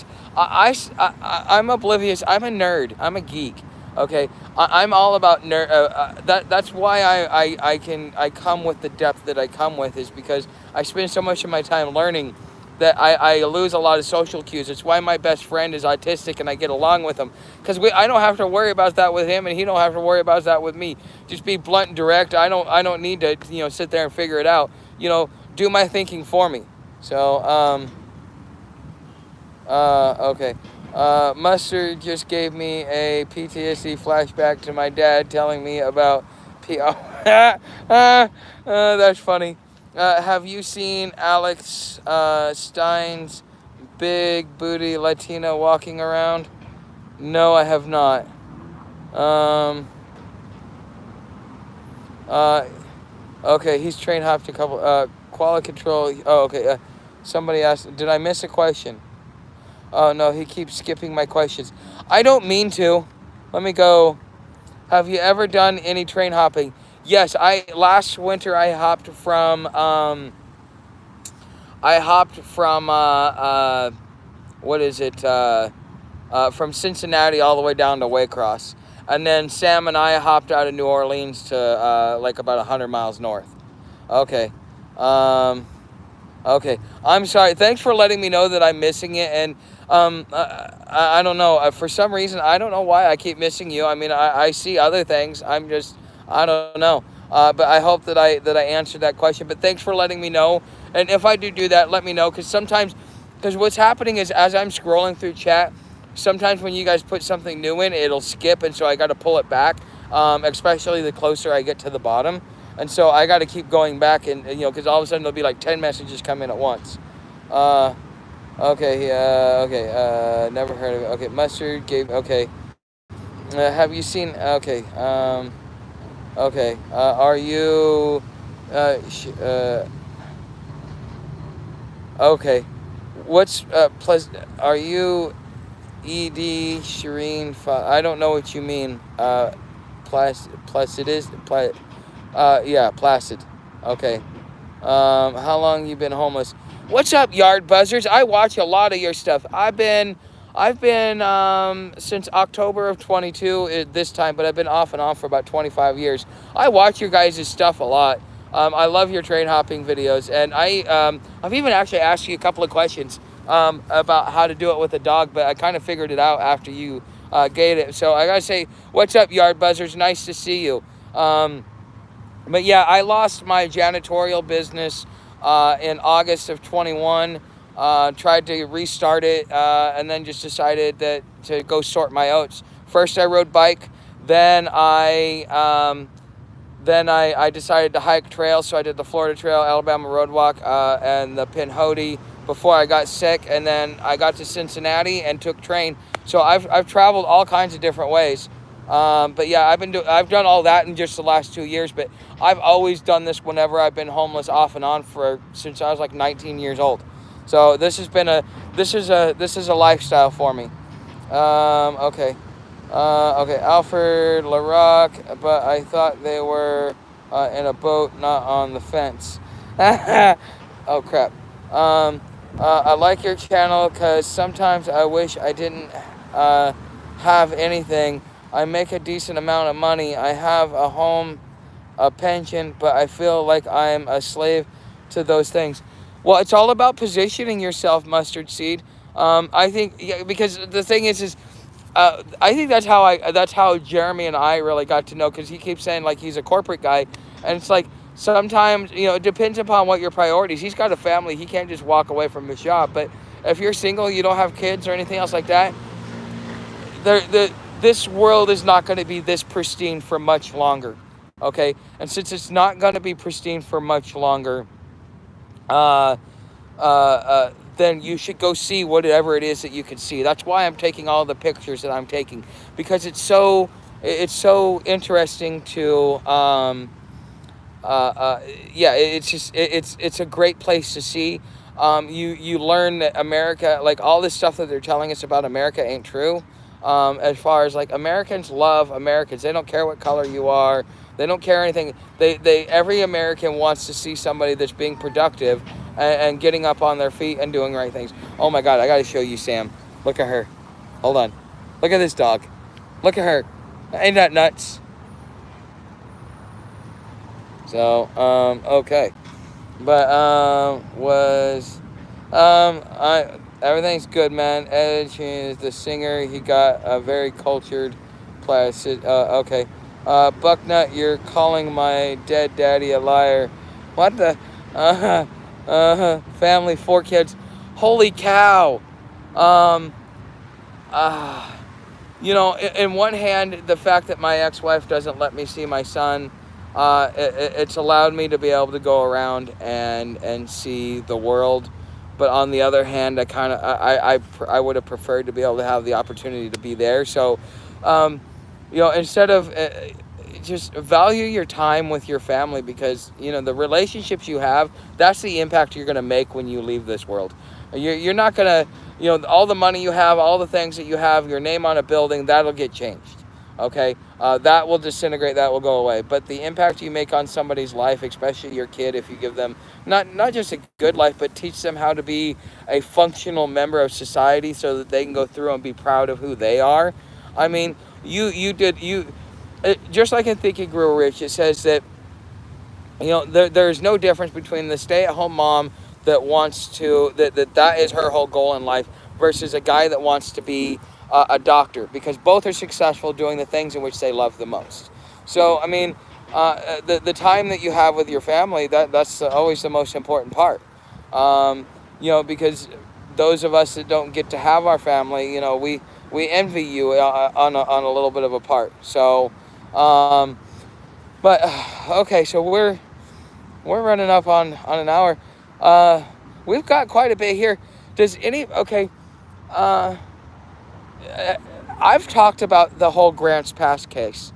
Speaker 1: oblivious. I'm a nerd. I'm a geek. Okay, I'm all about nerd. That's why I come with the depth that I come with, is because I spend so much of my time learning that I lose a lot of social cues. It's why my best friend is autistic and I get along with him, because I don't have to worry about that with him, and he don't have to worry about that with me. Just be blunt and direct. I don't need to sit there and figure it out. Do my thinking for me. So okay. Mustard just gave me a PTSD flashback to my dad telling me about that's funny. Have you seen Alex Stein's big booty Latina walking around? No, I have not. Okay, he's train hopped a couple. Quality control. Oh, okay. Somebody asked, did I miss a question? Oh, no, he keeps skipping my questions. I don't mean to. Let me go. Have you ever done any train hopping? Yes, last winter I hopped from what is it? From Cincinnati all the way down to Waycross. And then Sam and I hopped out of New Orleans to like about 100 miles north. Okay. Okay. I'm sorry. Thanks for letting me know that I'm missing it. And I don't know. For some reason, I don't know why I keep missing you. I mean, I see other things. I don't know. But I hope that I answered that question. But thanks for letting me know. And if I do that, let me know. Because what's happening is, as I'm scrolling through chat, sometimes when you guys put something new in, it'll skip. And so I got to pull it back, especially the closer I get to the bottom. and so I got to keep going back, and because all of a sudden there'll be like 10 messages come in at once. Uh, okay, okay, never heard of it. Okay, mustard gave. Okay, have you seen? Okay, okay, are you? Okay, what's plus? Are you Ed Shireen? I don't know what you mean. Plus it is. Yeah, placid. Okay. How long you been homeless? What's up, yard buzzers? I watch a lot of your stuff. I've been since October of 22 this time, but I've been off and on for about 25 years. I watch your guys' stuff a lot. I love your train hopping videos, and I've even actually asked you a couple of questions about how to do it with a dog, but I kind of figured it out after you gave it. So I gotta say, what's up, yard buzzers? Nice to see you. But yeah, I lost my janitorial business in August of 21. Tried to restart it, and then just decided that to go sort my oats. First, I rode bike. Then I decided to hike trails. So I did the Florida Trail, Alabama Road Walk, and the Pinhoti before I got sick. And then I got to Cincinnati and took train. So I've traveled all kinds of different ways. But yeah, I've done all that in just the last 2 years, but I've always done this whenever I've been homeless off and on since I was like 19 years old. So this is a lifestyle for me. Okay. Okay, Alfred LaRock, but I thought they were in a boat, not on the fence. Oh crap. I like your channel because sometimes I wish I didn't have anything. I make a decent amount of money. I have a home, a pension, but I feel like I'm a slave to those things. Well, it's all about positioning yourself, Mustard Seed. I think, yeah, because the thing is I think that's how Jeremy and I really got to know, because he keeps saying like he's a corporate guy, and it's like sometimes it depends upon what your priorities. He's got a family; he can't just walk away from his job. But if you're single, you don't have kids or anything else like that, this world is not going to be this pristine for much longer, okay? And since it's not going to be pristine for much longer, then you should go see whatever it is that you can see. That's why I'm taking all the pictures that I'm taking, because it's so interesting to yeah, it's a great place to see. You learn that America, like all this stuff that they're telling us about America ain't true. As far as like Americans love Americans. They don't care what color you are. They don't care anything. Every American wants to see somebody that's being productive and getting up on their feet and doing right things. Oh my God, I got to show you Sam. Look at her. Hold on. Look at this dog. Look at her. Ain't that nuts? So, okay. But, everything's good, man. Edge is the singer. He got a very cultured, placid. Okay. Bucknut, you're calling my dead daddy a liar. What the? Family, 4 kids. Holy cow. In one hand, the fact that my ex-wife doesn't let me see my son, it's allowed me to be able to go around and see the world. But on the other hand, I would have preferred to be able to have the opportunity to be there. So, instead of just value your time with your family, because the relationships you have, that's the impact you're going to make when you leave this world. You're not going to, all the money you have, all the things that you have, your name on a building, that'll get changed. Okay, that will disintegrate, that will go away. But the impact you make on somebody's life, especially your kid, if you give them not just a good life, but teach them how to be a functional member of society, so that they can go through and be proud of who they are. I mean, just like in Think and Grow Rich, it says that there's no difference between the stay-at-home mom that wants to that is her whole goal in life, versus a guy that wants to be a doctor, because both are successful doing the things in which they love the most. So, I mean, the time that you have with your family, that's always the most important part. Because those of us that don't get to have our family, we envy you on a little bit of a part. So, But okay, so we're running up on an hour. Uh, we've got quite a bit here. Does any okay? Uh, I've talked about the whole Grants Pass case.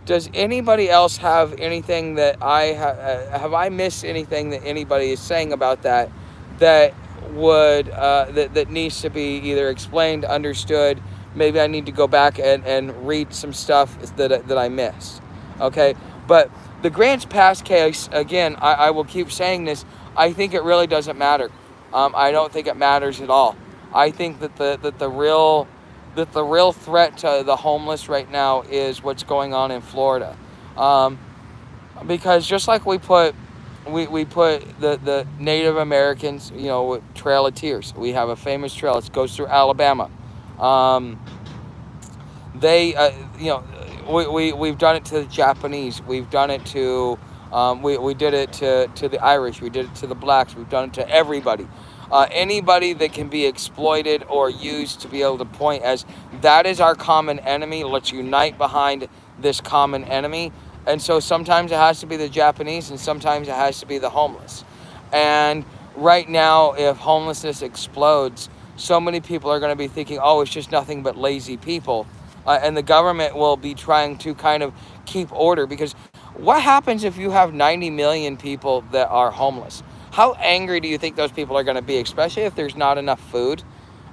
Speaker 1: Does anybody else have anything that have I missed anything that anybody is saying about that that would that needs to be either explained, understood? Maybe I need to go back and read some stuff that I missed. Okay, but the Grants Pass case again, I will keep saying this. I think it really doesn't matter. I don't think it matters at all. I think that the real threat to the homeless right now is what's going on in Florida. Um, because just like we put the Native Americans, Trail of Tears. We have a famous trail. It goes through Alabama. Um, they, we've done it to the Japanese. We've done it to, we did it to the Irish. We did it to the blacks. We've done it to everybody. Anybody that can be exploited or used to be able to point as that is our common enemy. Let's unite behind this common enemy. And so sometimes it has to be the Japanese and sometimes it has to be the homeless. And right now, if homelessness explodes, so many people are going to be thinking, oh, it's just nothing but lazy people. And the government will be trying to kind of keep order because what happens if you have 90 million people that are homeless? How angry do you think those people are going to be, especially if there's not enough food,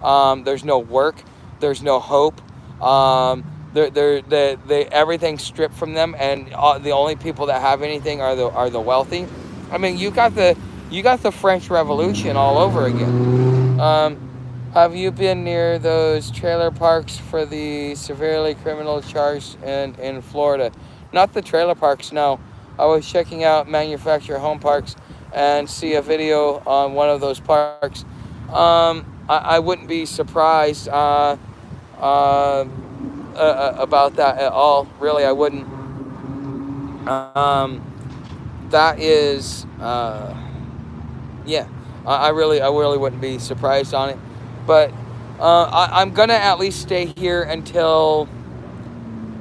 Speaker 1: there's no work, there's no hope, everything's stripped from them, and the only people that have anything are the wealthy. I mean, you got the French Revolution all over again. Have you been near those trailer parks for the severely criminal charged in Florida? Not the trailer parks, no. I was checking out manufactured home parks and see a video on one of those parks. I wouldn't be surprised about that at all. Really, I wouldn't. That is, yeah. I really wouldn't be surprised on it. But I'm gonna at least stay here until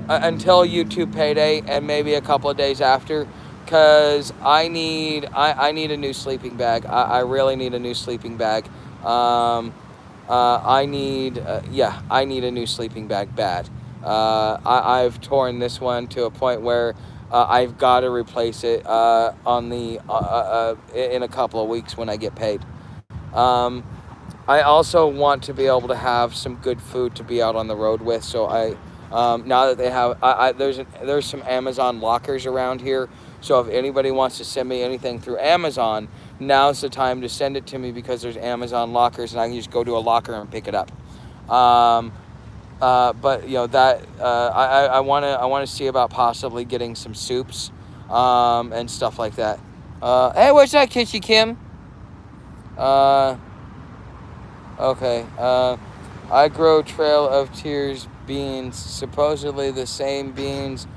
Speaker 1: YouTube payday and maybe a couple of days after, because I need a new sleeping bag. I really need a new sleeping bag. I need a new sleeping bag bad. I've torn this one to a point where I've got to replace it in a couple of weeks when I get paid. I also want to be able to have some good food to be out on the road with. So now that they have, there's some Amazon lockers around here. So if anybody wants to send me anything through Amazon, now's the time to send it to me because there's Amazon lockers and I can just go to a locker and pick it up. But I want to see about possibly getting some soups and stuff like that. Hey, where's that Kitchy Kim? Okay. I grow Trail of Tears beans, supposedly the same beans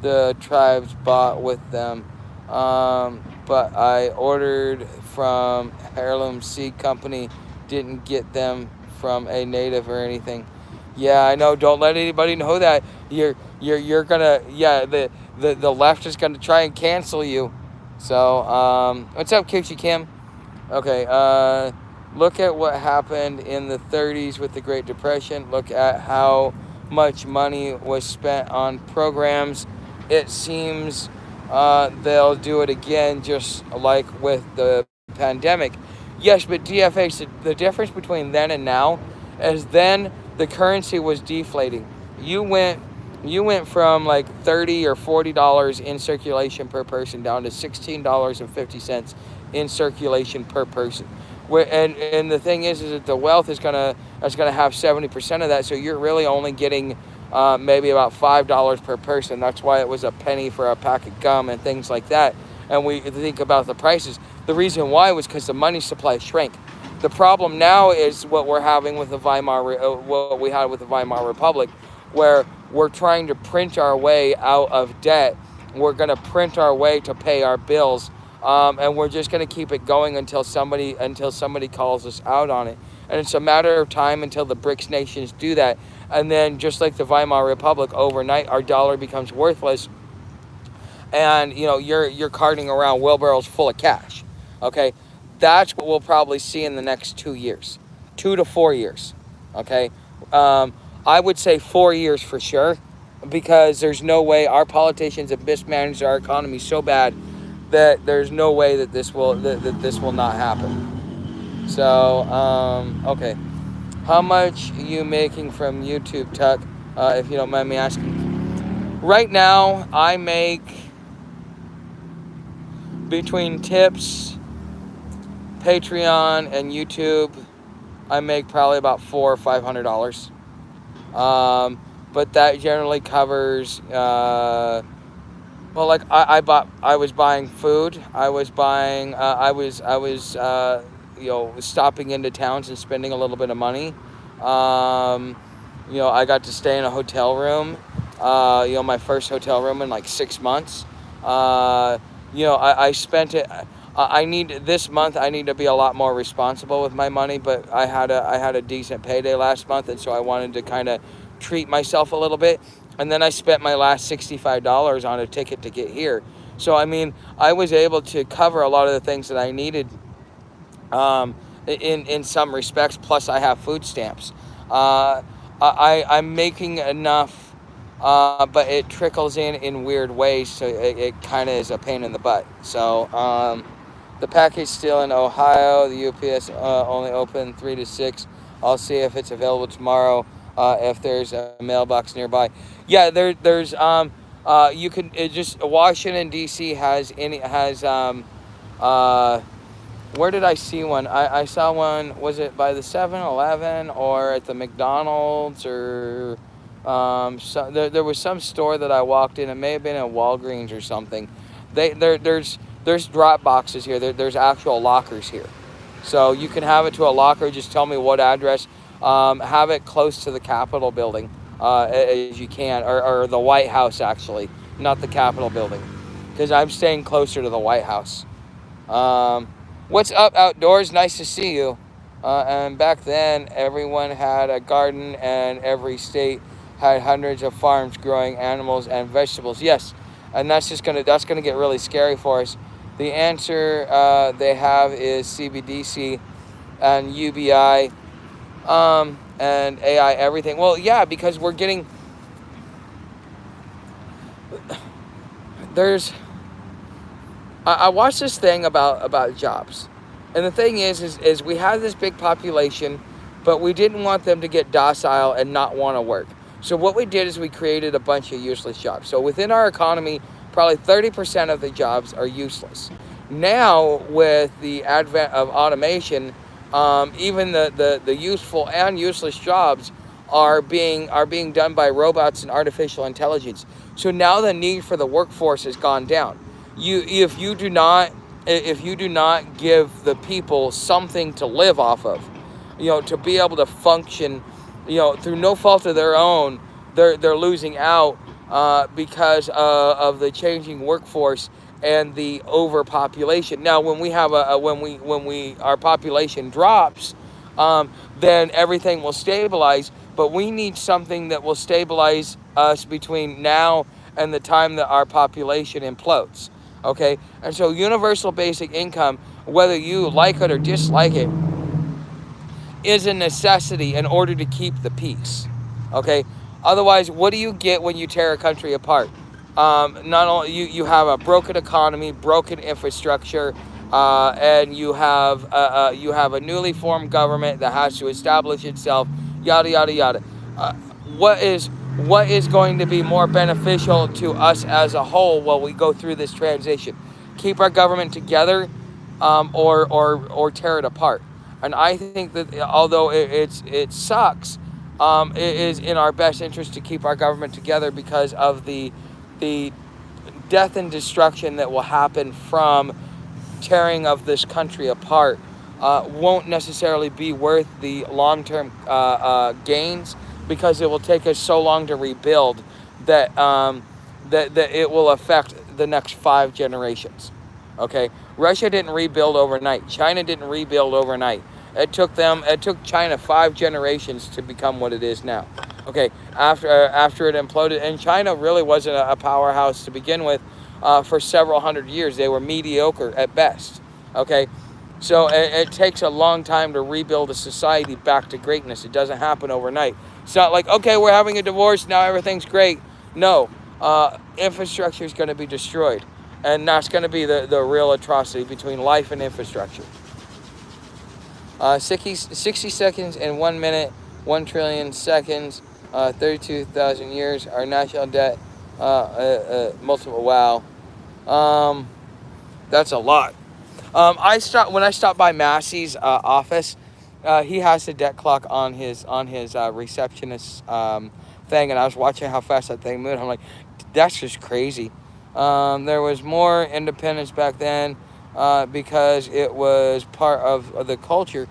Speaker 1: the tribes bought with them. But I ordered from Heirloom Seed Company, didn't get them from a native or anything. Yeah, I know. Don't let anybody know that. You're gonna, the left is gonna try and cancel you. So, what's up, Kitchy Kim? Okay, look at what happened in the 30s with the Great Depression. Look at how much money was spent on programs. It seems they'll do it again, just like with the pandemic. Yes, but DFH, the difference between then and now is then the currency was deflating. You went from like $30 or $40 in circulation per person down to $16.50 in circulation per person. And the thing is that the wealth is gonna have 70% of that. So you're really only getting maybe about $5 per person. That's why it was a penny for a pack of gum and things like that. And we think about the prices. The reason why was because the money supply shrank. The problem now is what we're having with what we had with the Weimar Republic, where we're trying to print our way out of debt. We're going to print our way to pay our bills, and we're just going to keep it going until somebody calls us out on it. And it's a matter of time until the BRICS nations do that. And then, just like the Weimar Republic, overnight our dollar becomes worthless, and you're carting around wheelbarrows full of cash. Okay, that's what we'll probably see in the next 2 years, 2 to 4 years. Okay, um, I would say 4 years for sure, because there's no way our politicians have mismanaged our economy so bad that there's no way that this will not happen. So okay, how much are you making from YouTube, Tuck? If you don't mind me asking. Right now, I make between tips, Patreon, and YouTube. I make probably about $400 or $500. But that generally covers. Well, like I was buying food. I was stopping into towns and spending a little bit of money. Um, I got to stay in a hotel room. My first hotel room in like 6 months. I spent it. I need this month. I need to be a lot more responsible with my money. But I had a decent payday last month, and so I wanted to kind of treat myself a little bit. And then I spent my last $65 on a ticket to get here. So I mean, I was able to cover a lot of the things that I needed. In some respects. Plus, I have food stamps. I'm making enough, but it trickles in weird ways. So it kind of is a pain in the butt. So the package still in Ohio. The UPS only open 3 to 6. I'll see if it's available tomorrow. If there's a mailbox nearby. Yeah, there's you can just Washington D.C. has where did I see one? I saw one. Was it by the 7-Eleven or at the McDonald's or there was some store that I walked in. It may have been at Walgreens or something. There's drop boxes here. There's actual lockers here, so you can have it to a locker. Just tell me what address. Have it close to the Capitol building as you can, or the White House actually, not the Capitol building, because I'm staying closer to the White House. What's up, outdoors? Nice to see you. And back then, everyone had a garden, and every state had hundreds of farms growing animals and vegetables. Yes, and that's gonna get really scary for us. The answer they have is CBDC and UBI. And AI, everything. Well, yeah, because we're getting there's. I watched this thing about jobs, and the thing is we have this big population, but we didn't want them to get docile and not want to work. So what we did is we created a bunch of useless jobs. So within our economy, probably 30% of the jobs are useless. Now, with the advent of automation, even the useful and useless jobs are being done by robots and artificial intelligence. So now the need for the workforce has gone down. If you do not give the people something to live off of, to be able to function, through no fault of their own, they're losing out because of the changing workforce and the overpopulation. Now, when we have our population drops, then everything will stabilize. But we need something that will stabilize us between now and the time that our population implodes. Okay, and so universal basic income, whether you like it or dislike it, is a necessity in order to keep the peace. Okay, otherwise, what do you get when you tear a country apart? Not only you have a broken economy, broken infrastructure, and you have a newly formed government that has to establish itself. Yada yada yada. What is going to be more beneficial to us as a whole while we go through this transition? Keep our government together, or tear it apart. And I think that although it sucks, it is in our best interest to keep our government together, because of the death and destruction that will happen from tearing of this country apart. Won't necessarily be worth the long-term gains, because it will take us so long to rebuild that it will affect the next 5 generations. Okay, Russia didn't rebuild overnight. China didn't rebuild overnight. It took China 5 generations to become what it is now. Okay, after it imploded, and China really wasn't a powerhouse to begin with. for several hundred years. They were mediocre at best. Okay, so it takes a long time to rebuild a society back to greatness. It doesn't happen overnight. It's not like, okay, we're having a divorce, now everything's great. No, infrastructure is going to be destroyed. And that's going to be the real atrocity between life and infrastructure. 60 seconds and 1 minute, 1 trillion seconds, 32,000 years. Our national debt, multiple, wow. That's a lot. When I stopped by Massey's office, he has the debt clock on his receptionist thing, and I was watching how fast that thing moved. I'm like, that's just crazy. There was more independence back then because it was part of the culture.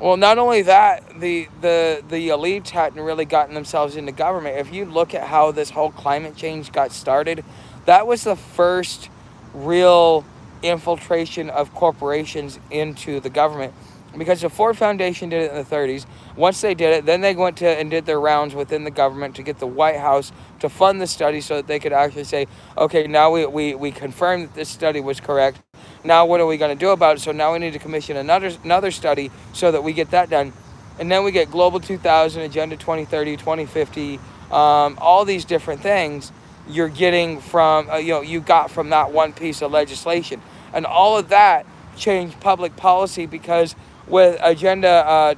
Speaker 1: Well, not only that, the elites hadn't really gotten themselves into government. If you look at how this whole climate change got started, that was the first real infiltration of corporations into the government, because the Ford Foundation did it in the 30s. Once they did it, then they went to and did their rounds within the government to get the White House to fund the study so that they could actually say, okay, now we confirmed that this study was correct. Now what are we going to do about it? So now we need to commission another study so that we get that done. And then we get Global 2000, Agenda 2030, 2050, all these different things you're getting from, you got from that one piece of legislation. And all of that changed public policy, because with Agenda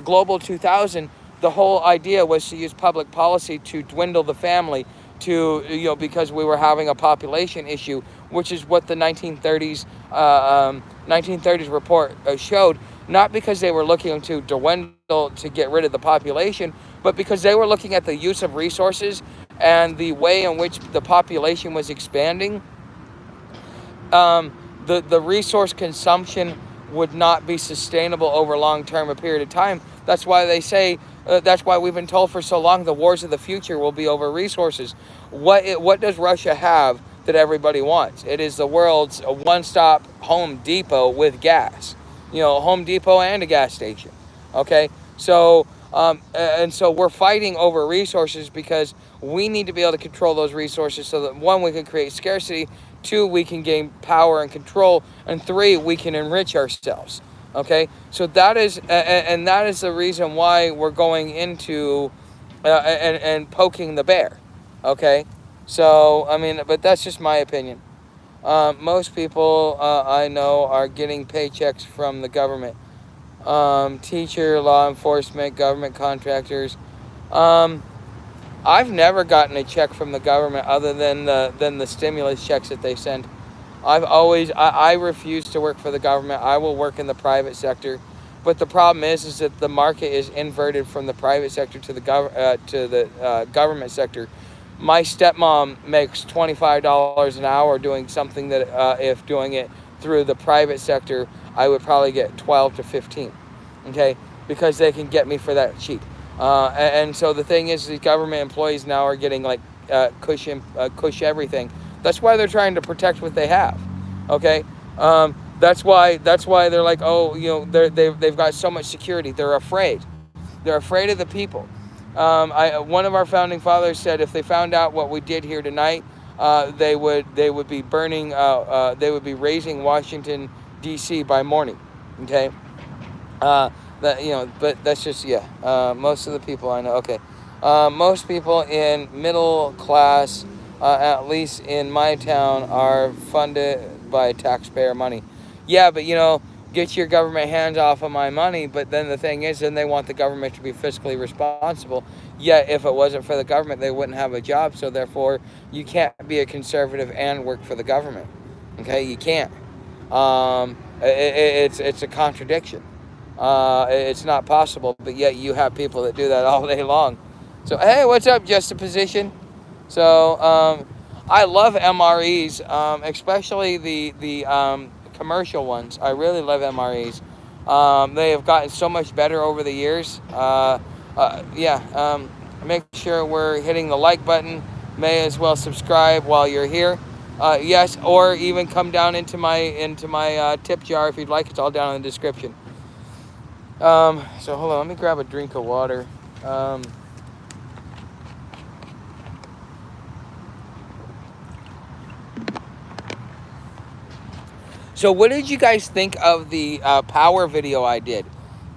Speaker 1: Global 2000, the whole idea was to use public policy to dwindle the family, to, because we were having a population issue, which is what the 1930s report showed. Not because they were looking to dwindle to get rid of the population, but because they were looking at the use of resources and the way in which the population was expanding. The resource consumption would not be sustainable over long-term a period of time. That's why they say, that's why we've been told for so long the wars of the future will be over resources. What does Russia have that everybody wants? It is the world's one-stop Home Depot with gas. Home Depot and a gas station. Okay? So, and so we're fighting over resources because we need to be able to control those resources so that, one, we can create scarcity, two, we can gain power and control, and three, we can enrich ourselves. Okay, so that is, and that is the reason why we're going into and poking the bear. Okay, so I mean, but that's just my opinion. Most people I know are getting paychecks from the government. Teacher, law enforcement, government contractors. I've never gotten a check from the government other than the stimulus checks that they send. I refuse to work for the government. I will work in the private sector, but the problem is that the market is inverted from the private sector to the government sector. My stepmom makes $25 an hour doing something that if doing it through the private sector, I would probably get 12 to 15. Okay, because they can get me for that cheap. And so the thing is, these government employees now are getting like cush everything. That's why they're trying to protect what they have. Okay, that's why they're like, oh, they've got so much security. They're afraid. They're afraid of the people. One of our founding fathers said if they found out what we did here tonight, they would be burning. They would be raising Washington D.C. by morning. Okay. But that's just, most of the people I know. Okay. Most people in middle class, at least in my town, are funded by taxpayer money. Yeah, but get your government hands off of my money. But then the thing is, then they want the government to be fiscally responsible. Yet if it wasn't for the government, they wouldn't have a job. So therefore, you can't be a conservative and work for the government. Okay, you can't. It's a contradiction. It's not possible, but yet you have people that do that all day long. So, hey, what's up, Juxtaposition? So, I love MREs, especially the commercial ones. I really love MREs. They have gotten so much better over the years. Make sure we're hitting the like button. May as well subscribe while you're here. Yes, or even come down into my tip jar if you'd like. It's all down in the description. So hold on, let me grab a drink of water. So what did you guys think of the power video I did?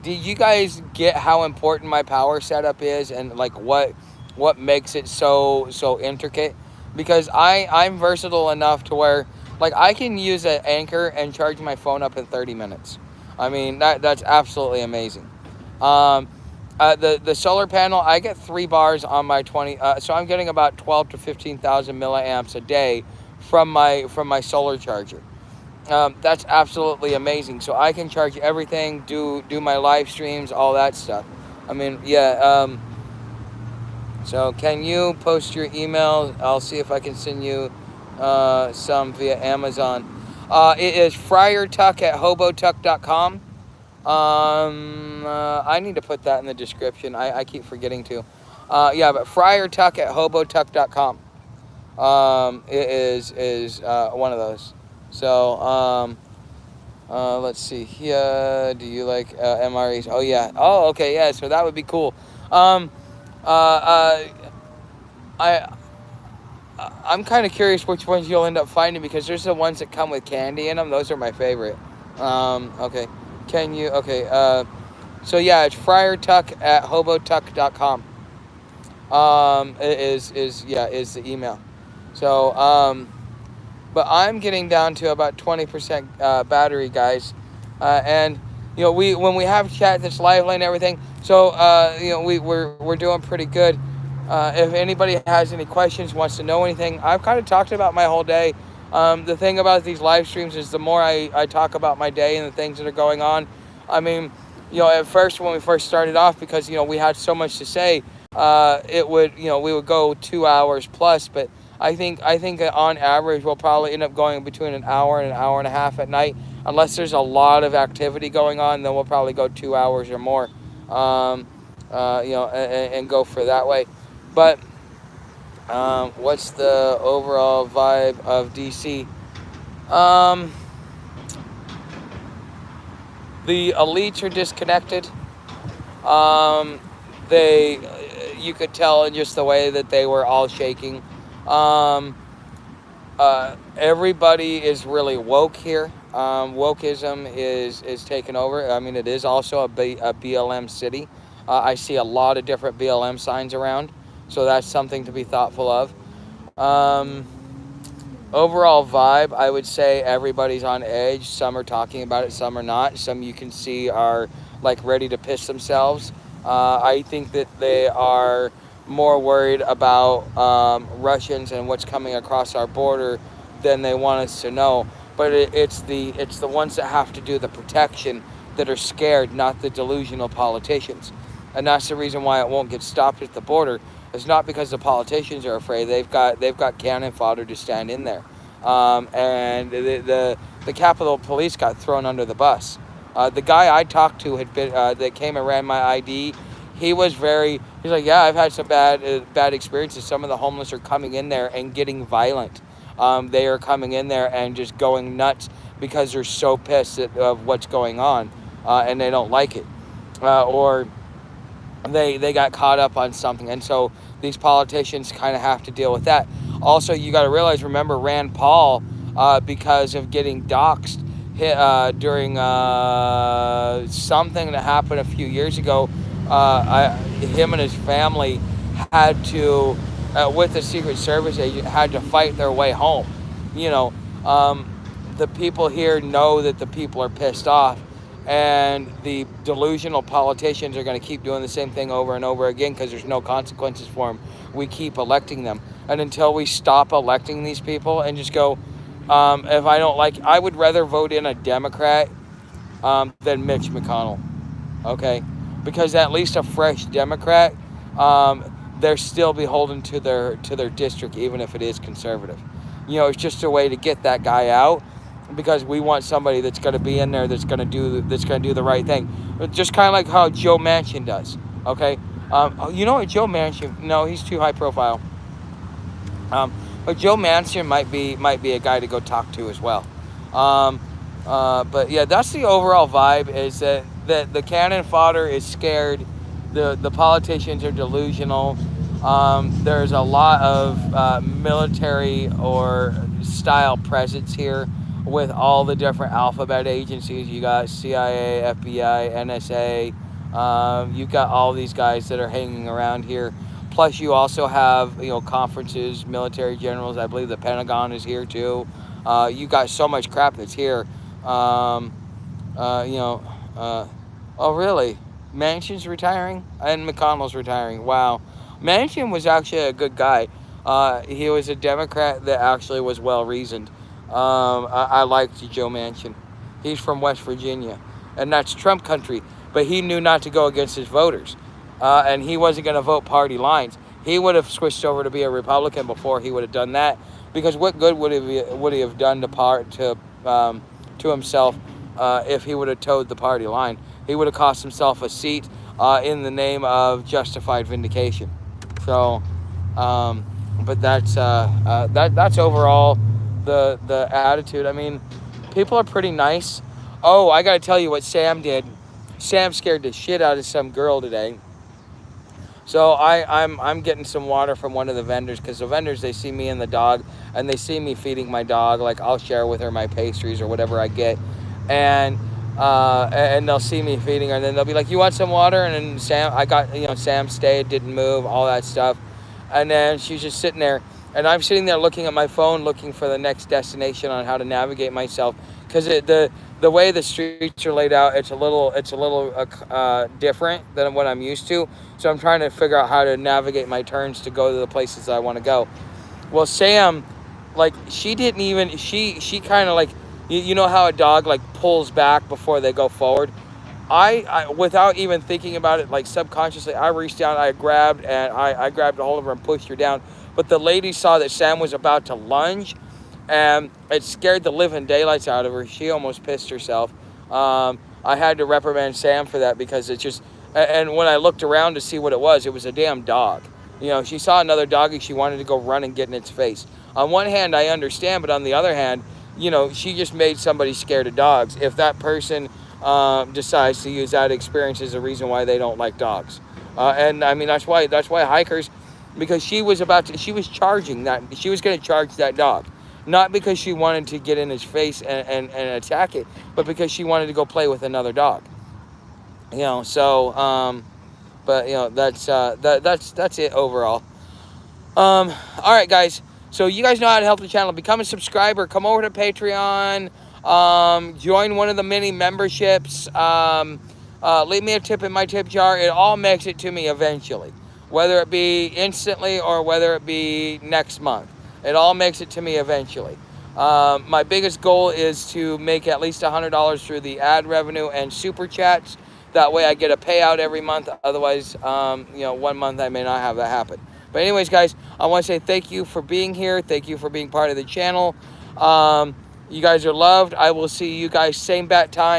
Speaker 1: Did you guys get how important my power setup is, and like what makes it so intricate? Because I'm versatile enough to where like I can use an Anchor and charge my phone up in 30 minutes. I mean that's absolutely amazing. Um, the solar panel, I get 3 bars on my 20, so I'm getting about 12 to 15,000 milliamps a day from my solar charger. That's absolutely amazing. So I can charge everything, do my live streams, all that stuff. I mean, yeah. So can you post your email? I'll see if I can send you some via Amazon. It is friartuck at hobotuck.com. I need to put that in the description. I keep forgetting to. Yeah, but friartuck at hobotuck.com. It is one of those. So, let's see here. Do you like MREs? Oh, yeah. Oh, okay, yeah. So that would be cool. Um, uh, uh, I, I'm kind of curious which ones you'll end up finding because there's the ones that come with candy in them. Those are my favorite. Okay. Can you? Okay. So yeah, it's friartuck at hobotuck.com. It is the email. So, but I'm getting down to about 20% battery, guys. And when we have chat that's lively and everything, so we're doing pretty good. If anybody has any questions, wants to know anything, I've kind of talked about my whole day. The thing about these live streams is the more I talk about my day and the things that are going on. I mean, at first when we first started off, because we had so much to say, it would we would go 2 hours plus, but I think on average we'll probably end up going between an hour and an hour and a half at night, unless there's a lot of activity going on. Then we'll probably go 2 hours or more, and go for that way. But what's the overall vibe of DC? The elites are disconnected. Um, they, you could tell in just the way that they were all shaking. Um, Everybody is really woke here. Wokeism is taken over. I mean, it is also a BLM city. I see a lot of different BLM signs around, so that's something to be thoughtful of. Um, Overall vibe, I would say everybody's on edge. Some are talking about it, some are not. Some you can see are like ready to piss themselves. I think that they are more worried about Russians and what's coming across our border than they want us to know. But it's the ones that have to do the protection that are scared, not the delusional politicians. And that's the reason why it won't get stopped at the border. It's not because the politicians are afraid. They've got cannon fodder to stand in there. And the Capitol Police got thrown under the bus. The guy I talked to had been that came and ran my ID. He's like, yeah, I've had some bad experiences. Some of the homeless are coming in there and getting violent. They are coming in there and just going nuts because they're so pissed of what's going on, and they don't like it, or they got caught up on something, and so these politicians kind of have to deal with that. Also, you got to realize, remember Rand Paul, because of getting doxxed during something that happened a few years ago. Him and his family had to, with the Secret Service agent, had to fight their way home. You know, the people here know that the people are pissed off, and the delusional politicians are going to keep doing the same thing over and over again because there's no consequences for them. We keep electing them, and until we stop electing these people and just go, if I don't like, I would rather vote in a Democrat than Mitch McConnell. Okay, because at least a fresh Democrat, they're still beholden to their district, even if it is conservative. You know, it's just a way to get that guy out, because we want somebody that's going to be in there that's going to do the right thing. Just kind of like how Joe Manchin does. Okay, you know what, Joe Manchin? No, he's too high profile. But Joe Manchin might be a guy to go talk to as well. But yeah, that's the overall vibe, is that the cannon fodder is scared. The politicians are delusional. There's a lot of military or style presence here. with all the different alphabet agencies. You got CIA, FBI, NSA. You've got all these guys that are hanging around here. Plus, you also have, you know, conferences, military generals. I believe the Pentagon is here too. You got so much crap that's here. Um, you know, oh really? Manchin's retiring and McConnell's retiring. Wow, Manchin was actually a good guy. He was a Democrat that actually was well reasoned. I liked Joe Manchin. He's from West Virginia, and that's Trump country. But he knew not to go against his voters, and he wasn't going to vote party lines. He would have switched over to be a Republican before he would have done that. Because what good would he have done to himself if he would have towed the party line? He would have cost himself a seat in the name of justified vindication. So, but that's overall the attitude. I mean, people are pretty nice. Oh, I gotta tell you what Sam did. Sam scared the shit out of some girl today. So I'm getting some water from one of the vendors, because the vendors, they see me and the dog, and they see me feeding my dog. Like, I'll share with her my pastries or whatever I get, and they'll see me feeding her, and then they'll be like, "You want some water?" And then Sam stayed, didn't move, all that stuff, and then she's just sitting there, and I'm sitting there looking at my phone, looking for the next destination on how to navigate myself, because the way the streets are laid out, it's a little different than what I'm used to. So I'm trying to figure out how to navigate my turns to go to the places I want to go. Well, Sam, like, she didn't even, she kind of like, you know how a dog like pulls back before they go forward? I without even thinking about it, like subconsciously, I reached down, I grabbed a hold of her and pushed her down. But the lady saw that Sam was about to lunge, and it scared the living daylights out of her. She almost pissed herself. I had to reprimand Sam for that, because it just, and when I looked around to see what it was a damn dog. You know, she saw another dog and she wanted to go run and get in its face. On one hand, I understand, but on the other hand, you know, she just made somebody scared of dogs. If that person decides to use that experience as a reason why they don't like dogs. And I mean, that's why hikers, because she was charging that, she was going to charge that dog. Not because she wanted to get in his face and attack it, but because she wanted to go play with another dog. You know, so, but, you know, that's it overall. All right, guys. So you guys know how to help the channel. Become a subscriber. Come over to Patreon. Join one of the mini memberships. Leave me a tip in my tip jar. It all makes it to me eventually. Whether it be instantly or whether it be next month. It all makes it to me eventually. My biggest goal is to make at least $100 through the ad revenue and super chats. That way I get a payout every month. Otherwise, you know, one month I may not have that happen. But anyways, guys, I want to say thank you for being here. Thank you for being part of the channel. You guys are loved. I will see you guys same bat time.